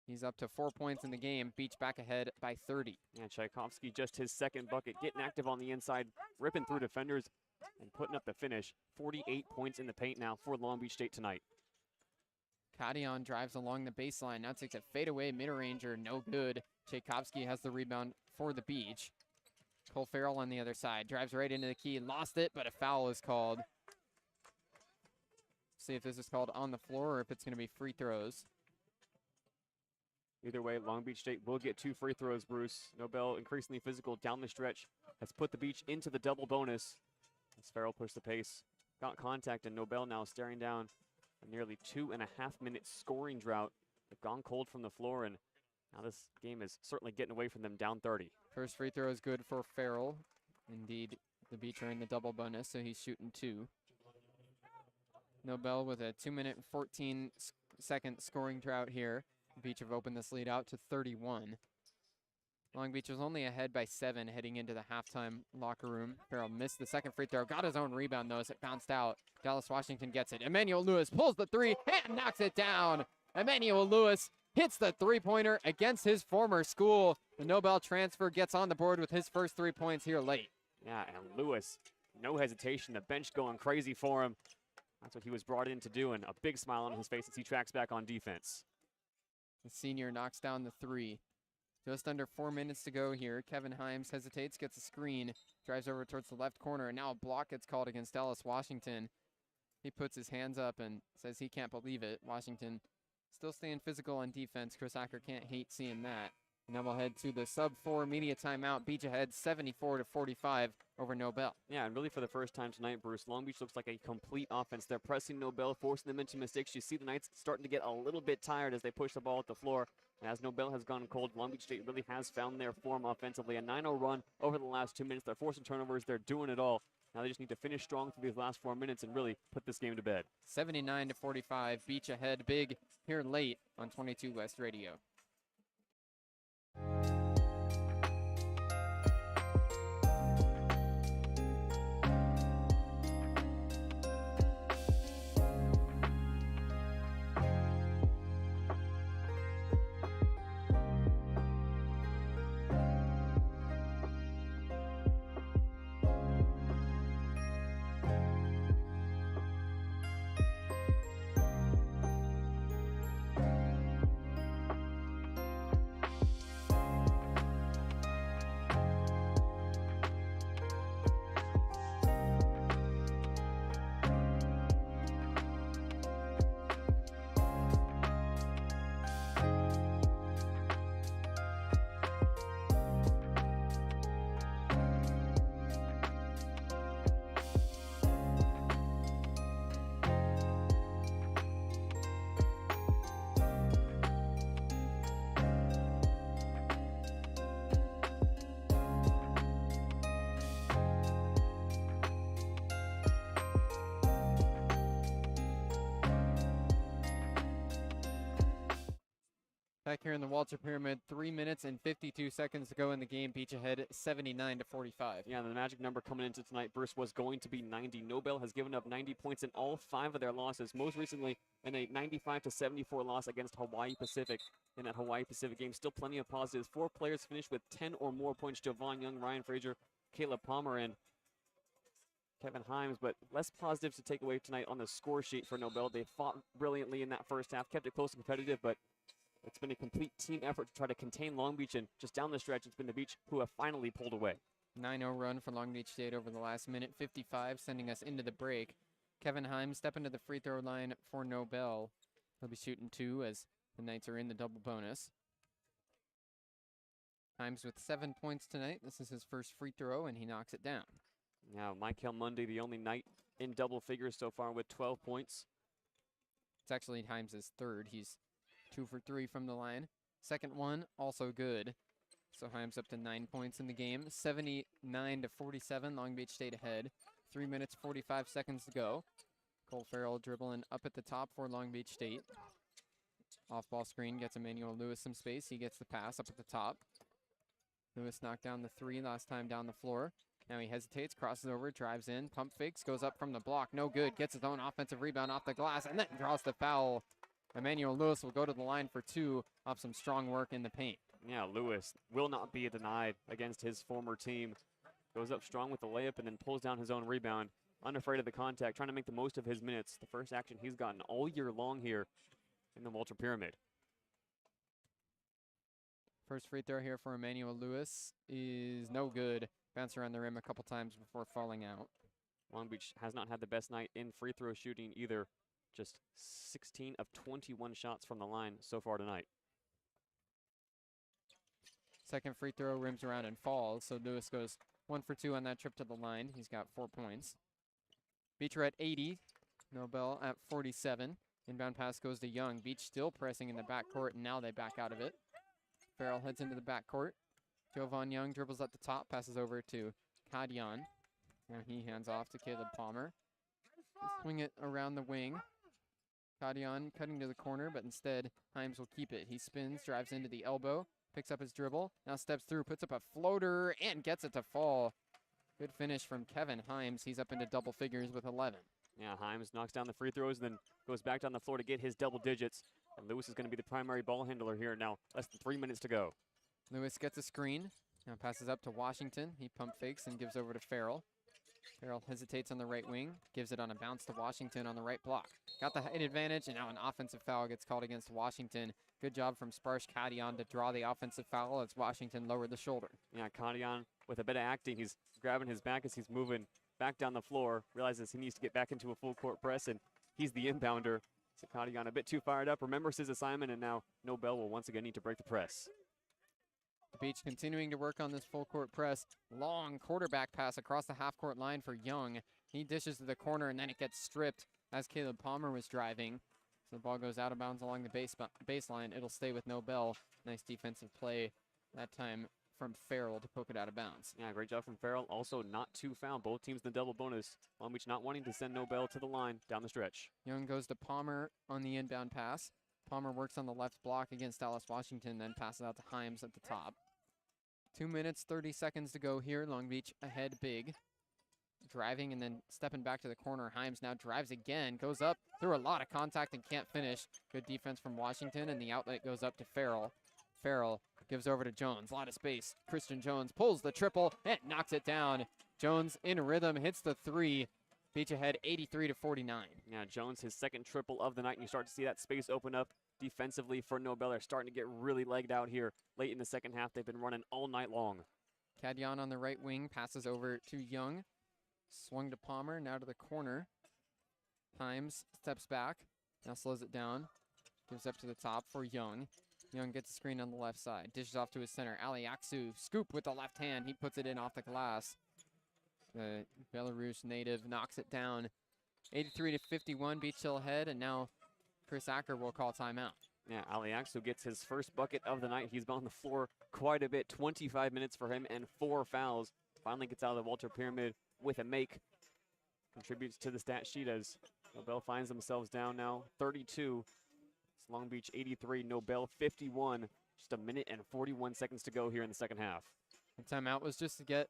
He's up to 4 points in the game. Beach back ahead by 30. Yeah, Tchaikovsky just his second bucket, getting active on the inside, ripping through defenders and putting up the finish. 48 points in the paint now for Long Beach State tonight. Kadian drives along the baseline. Now takes a fadeaway mid-ranger. No good. Tchaikovsky has the rebound for the Beach. Cole Farrell on the other side. Drives right into the key. Lost it, but a foul is called. See if this is called on the floor or if it's going to be free throws. Either way, Long Beach State will get 2 free throws, Bruce. Nobel, increasingly physical down the stretch, has put the Beach into the double bonus. As Farrell pushed the pace, got contact, and Nobel now staring down a nearly 2.5-minute scoring drought. They've gone cold from the floor, and now this game is certainly getting away from them down 30. First free throw is good for Farrell. Indeed, the Beach are in the double bonus, so he's shooting 2. Nobel with a 2-minute and 14-second scoring drought here. Beach have opened this lead out to 31. Long Beach was only ahead by 7 heading into the halftime locker room. Farrell missed the second free throw, got his own rebound though as it bounced out. Dallas Washington gets it. Emmanuel Lewis pulls the three and knocks it down. Emmanuel Lewis hits the three-pointer against his former school. The Nobel transfer gets on the board with his first 3 points here late. Yeah, and Lewis, no hesitation. The bench going crazy for him. That's what he was brought in to do, and a big smile on his face as he tracks back on defense. The senior knocks down the 3. Just under 4 minutes to go here. Kevin Himes hesitates, gets a screen, drives over towards the left corner, and now a block gets called against Dallas Washington. He puts his hands up and says he can't believe it. Washington still staying physical on defense. Chris Acker can't hate seeing that. And then we'll head to the sub-4 media timeout. Beach ahead 74-45 over Nobel. Yeah, and really for the first time tonight, Bruce, Long Beach looks like a complete offense. They're pressing Nobel, forcing them into mistakes. You see the Knights starting to get a little bit tired as they push the ball at the floor. And as Nobel has gone cold, Long Beach State really has found their form offensively. A 9-0 run over the last 2 minutes. They're forcing turnovers. They're doing it all. Now they just need to finish strong through these last 4 minutes and really put this game to bed. 79-45. Beach ahead big here late on 22 West Radio. Back here in the Walter Pyramid, 3 minutes and 52 seconds to go in the game. Beach ahead 79-45. Yeah, the magic number coming into tonight, Bruce, was going to be 90. Nobel has given up 90 points in all 5 of their losses, most recently in a 95-74 loss against Hawaii Pacific. In that Hawaii Pacific game, still plenty of positives. 4 players finished with 10 or more points: Jovan Young, Ryan Frazier, Caleb Palmer, and Kevin Himes, but less positives to take away tonight on the score sheet for Nobel. They fought brilliantly in that first half, kept it close and competitive, but it's been a complete team effort to try to contain Long Beach, and just down the stretch, it's been the Beach who have finally pulled away. 9-0 run for Long Beach State over the last minute 55, sending us into the break. Kevin Himes stepping to the free throw line for Nobel. He'll be shooting 2 as the Knights are in the double bonus. Himes with 7 points tonight. This is his first free throw, and he knocks it down. Now, Michael Mundy, the only Knight in double figures so far with 12 points. It's actually Himes' third. He's 2 for 3 from the line. Second one, also good. So Himes up to 9 points in the game. 79-47, Long Beach State ahead. 3 minutes, 45 seconds to go. Cole Farrell dribbling up at the top for Long Beach State. Off-ball screen gets Emmanuel Lewis some space. He gets the pass up at the top. Lewis knocked down the 3 last time down the floor. Now he hesitates, crosses over, drives in, pump fakes, goes up from the block. No good. Gets his own offensive rebound off the glass, and then draws the foul. Emmanuel Lewis will go to the line for 2 off some strong work in the paint. Yeah, Lewis will not be denied against his former team. Goes up strong with the layup and then pulls down his own rebound. Unafraid of the contact, trying to make the most of his minutes. The first action he's gotten all year long here in the Walter Pyramid. First free throw here for Emmanuel Lewis is no good. Bounce around the rim a couple times before falling out. Long Beach has not had the best night in free throw shooting either. Just 16 of 21 shots from the line so far tonight. Second free throw rims around and falls, so Lewis goes 1 for 2 on that trip to the line. He's got 4 points. Beecher at 80, Nobel at 47. Inbound pass goes to Young. Beach still pressing in the backcourt, and now they back out of it. Farrell heads into the backcourt. Jovan Young dribbles at the top, passes over to Kadian. Now he hands off to Caleb Palmer. Swing it around the wing. Kadian cutting to the corner, but instead Himes will keep it. He spins, drives into the elbow, picks up his dribble, now steps through, puts up a floater, and gets it to fall. Good finish from Kevin Himes. He's up into double figures with 11. Yeah, Himes knocks down the free throws and then goes back down the floor to get his double digits. And Lewis is going to be the primary ball handler here now. Less than 3 minutes to go. Lewis gets a screen. Now passes up to Washington. He pump fakes and gives over to Farrell. Farrell hesitates on the right wing. Gives it on a bounce to Washington on the right block. Got the height advantage, and now an offensive foul gets called against Washington. Good job from Sparsh Kadian to draw the offensive foul as Washington lowered the shoulder. Yeah, Kadian with a bit of acting. He's grabbing his back as he's moving back down the floor. Realizes he needs to get back into a full court press, and he's the inbounder. So Kadian a bit too fired up, remembers his assignment, and now Nobel will once again need to break the press. The Beach continuing to work on this full court press. Long quarterback pass across the half court line for Young. He dishes to the corner, and then it gets stripped as Caleb Palmer was driving. So the ball goes out of bounds along the baseline. It'll stay with Nobel. Nice defensive play that time from Farrell to poke it out of bounds. Yeah, great job from Farrell. Also not too foul. Both teams in the double bonus. Long Beach not wanting to send Nobel to the line down the stretch. Young goes to Palmer on the inbound pass. Palmer works on the left block against Dallas Washington, then passes out to Himes at the top. 2 minutes, 30 seconds to go here. Long Beach ahead big. Driving and then stepping back to the corner. Himes now drives again, goes up through a lot of contact and can't finish. Good defense from Washington, and the outlet goes up to Farrell. Farrell gives over to Jones. A lot of space. Christian Jones pulls the triple and knocks it down. Jones in rhythm, hits the 3. Beach ahead 83-49. Yeah, Jones, his second triple of the night, and you start to see that space open up defensively for Nobel. They're starting to get really legged out here late in the second half. They've been running all night long. Kadian on the right wing passes over to Young. Swung to Palmer, now to the corner. Himes steps back, now slows it down. Gives up to the top for Young. Young gets a screen on the left side. Dishes off to his center. Aliaksu, scoop with the left hand. He puts it in off the glass. The Belarus native knocks it down. 83-51, Beach still ahead, and now Chris Acker will call timeout. Yeah, Aliaksu gets his first bucket of the night. He's been on the floor quite a bit. 25 minutes for him and 4 fouls. Finally gets out of the Walter Pyramid with a make. Contributes to the stat sheet as Nobel finds themselves down now 32. Long Beach 83, Nobel 51. Just a minute and 41 seconds to go here in the second half. The timeout was just to get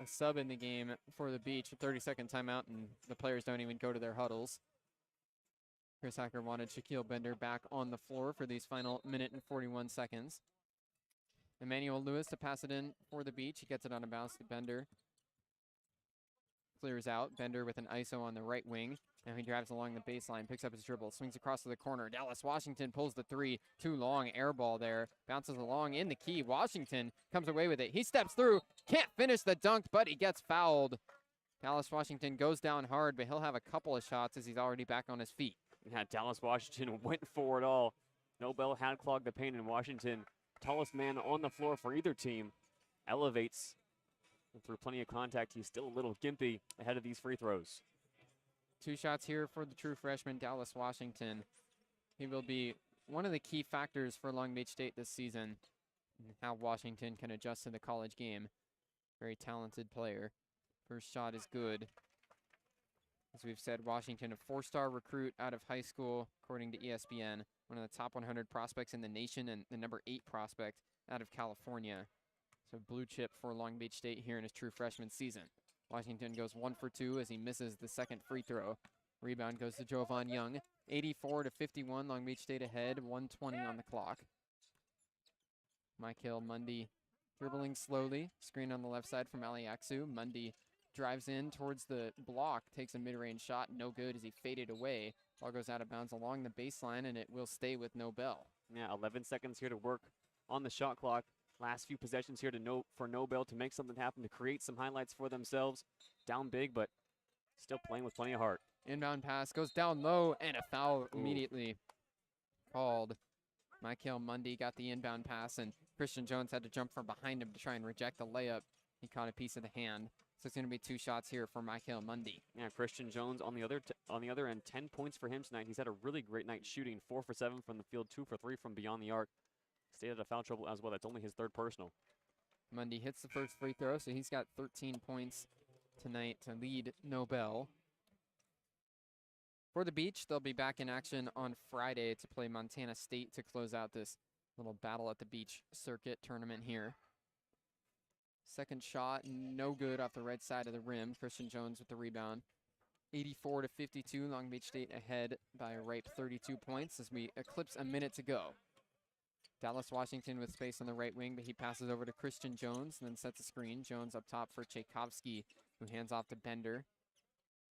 a sub in the game for the Beach, a 30-second timeout, and the players don't even go to their huddles. Chris Hacker wanted Shaquille Bender back on the floor for these final minute and 41 seconds. Emmanuel Lewis to pass it in for the Beach. He gets it on a bounce to Bender. Clears out. Bender with an ISO on the right wing. Now he drives along the baseline, picks up his dribble, swings across to the corner. Dallas Washington pulls the three. Too long, air ball there. Bounces along in the key. Washington comes away with it. He steps through. Can't finish the dunk, but he gets fouled. Dallas Washington goes down hard, but he'll have a couple of shots as he's already back on his feet. Yeah, Dallas Washington went for it all. Nobel had clogged the paint, and Washington, tallest man on the floor for either team, elevates. And through plenty of contact, he's still a little gimpy ahead of these free throws. 2 shots here for the true freshman, Dallas Washington. He will be one of the key factors for Long Beach State this season, and how Washington can adjust to the college game. Very talented player. First shot is good. As we've said, Washington, a 4-star recruit out of high school, according to ESPN, one of the top 100 prospects in the nation and the number 8 prospect out of California. So blue chip for Long Beach State here in his true freshman season. Washington goes 1 for 2 as he misses the second free throw. Rebound goes to Jovan Young. 84-51, Long Beach State ahead, 1:20 on the clock. Michael Mundy dribbling slowly. Screen on the left side from Aliaksu. Mundy drives in towards the block, takes a mid-range shot, no good as he faded away. Ball goes out of bounds along the baseline, and it will stay with Nobel. Yeah, 11 seconds here to work on the shot clock. Last few possessions here for Nobel to make something happen, to create some highlights for themselves. Down big, but still playing with plenty of heart. Inbound pass goes down low, and a foul immediately called. Michael Mundy got the inbound pass, and Christian Jones had to jump from behind him to try and reject the layup. He caught a piece of the hand. So it's going to be 2 shots here for Michael Mundy. Yeah, Christian Jones on the other end, 10 points for him tonight. He's had a really great night shooting, 4 for 7 from the field, 2 for 3 from beyond the arc. Stayed out of foul trouble as well. That's only his 3rd personal. Mundy hits the first free throw, so he's got 13 points tonight to lead Nobel. For the Beach, they'll be back in action on Friday to play Montana State to close out this little battle at the beach circuit tournament here. Second shot, no good off the right side of the rim. Christian Jones with the rebound. 84-52, Long Beach State ahead by a ripe 32 points as we eclipse a minute to go. Dallas Washington with space on the right wing, but he passes over to Christian Jones and then sets a screen. Jones up top for Tchaikovsky, who hands off to Bender.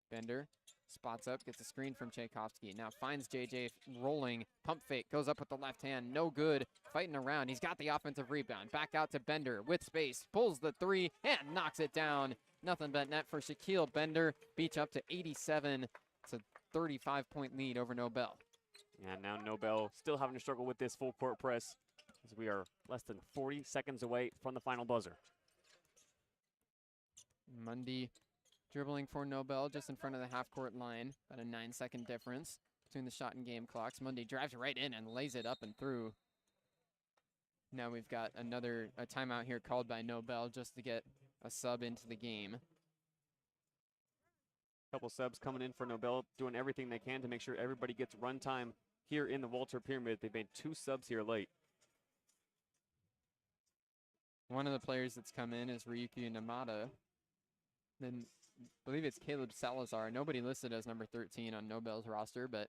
Bender spots up, gets a screen from Tchaikovsky. Now finds JJ rolling, pump fake, goes up with the left hand, no good, fighting around. He's got the offensive rebound. Back out to Bender with space, pulls the 3 and knocks it down. Nothing but net for Shaquille Bender. Beach up to 87. It's a 35-point lead over Nobel. And now Nobel still having to struggle with this full court press as we are less than 40 seconds away from the final buzzer. Mundy dribbling for Nobel just in front of the half-court line. About a 9-second difference between the shot and game clocks. Mundy drives right in and lays it up and through. Now we've got a timeout here called by Nobel just to get a sub into the game. Couple subs coming in for Nobel, doing everything they can to make sure everybody gets run time here in the Walter Pyramid. They've made 2 subs here late. One of the players that's come in is Ryuki Namada. Then I believe it's Caleb Salazar. Nobody listed as number 13 on Nobel's roster, but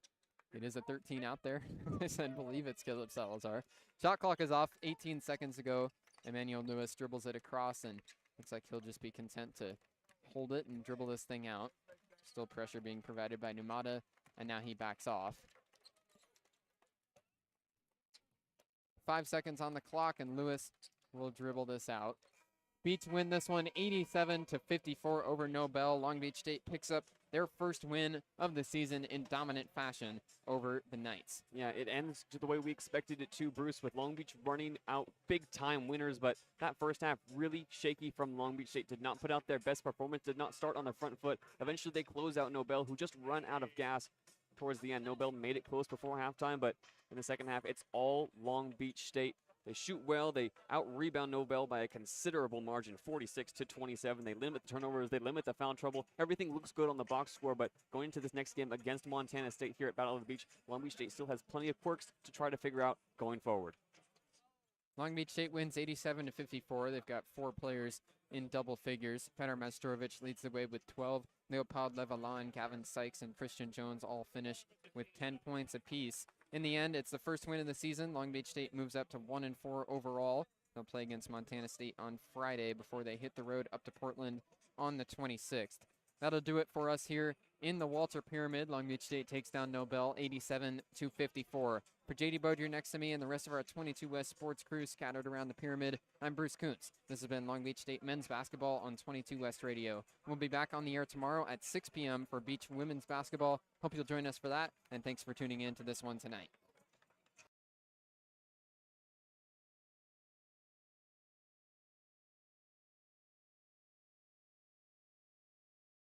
it is a 13 out there. I said, believe it's Caleb Salazar. Shot clock is off 18 seconds ago. Emmanuel Lewis dribbles it across, and looks like he'll just be content to hold it and dribble this thing out. Still pressure being provided by Numata, and now he backs off. 5 seconds on the clock, and Lewis will dribble this out. Beach win this one 87-54 over Nobel. Long Beach State picks up their first win of the season in dominant fashion over the Knights. Yeah, it ends the way we expected it to, Bruce, with Long Beach running out big-time winners, but that first half really shaky from Long Beach State. Did not put out their best performance, did not start on the front foot. Eventually they close out Nobel, who just run out of gas towards the end. Nobel made it close before halftime, but in the second half, it's all Long Beach State. They shoot well. They out-rebound Nobel by a considerable margin, 46-27. They limit the turnovers. They limit the foul trouble. Everything looks good on the box score, but going into this next game against Montana State here at Battle of the Beach, Long Beach State still has plenty of quirks to try to figure out going forward. Long Beach State wins 87-54. They've got 4 players in double figures. Petar Majstorovic leads the way with 12. Leopold Levalan, Gavin Sykes, and Christian Jones all finish with 10 points apiece. In the end, it's the first win of the season. Long Beach State moves up to 1-4 overall. They'll play against Montana State on Friday before they hit the road up to Portland on the 26th. That'll do it for us here in the Walter Pyramid. Long Beach State takes down Nobel 87-54. For JayDe Beaudry next to me and the rest of our 22 West sports crew scattered around the pyramid, I'm Bruce Kuntz. This has been Long Beach State men's basketball on 22 West Radio. We'll be back on the air tomorrow at 6 p.m. for Beach women's basketball. Hope you'll join us for that, and thanks for tuning in to this one tonight.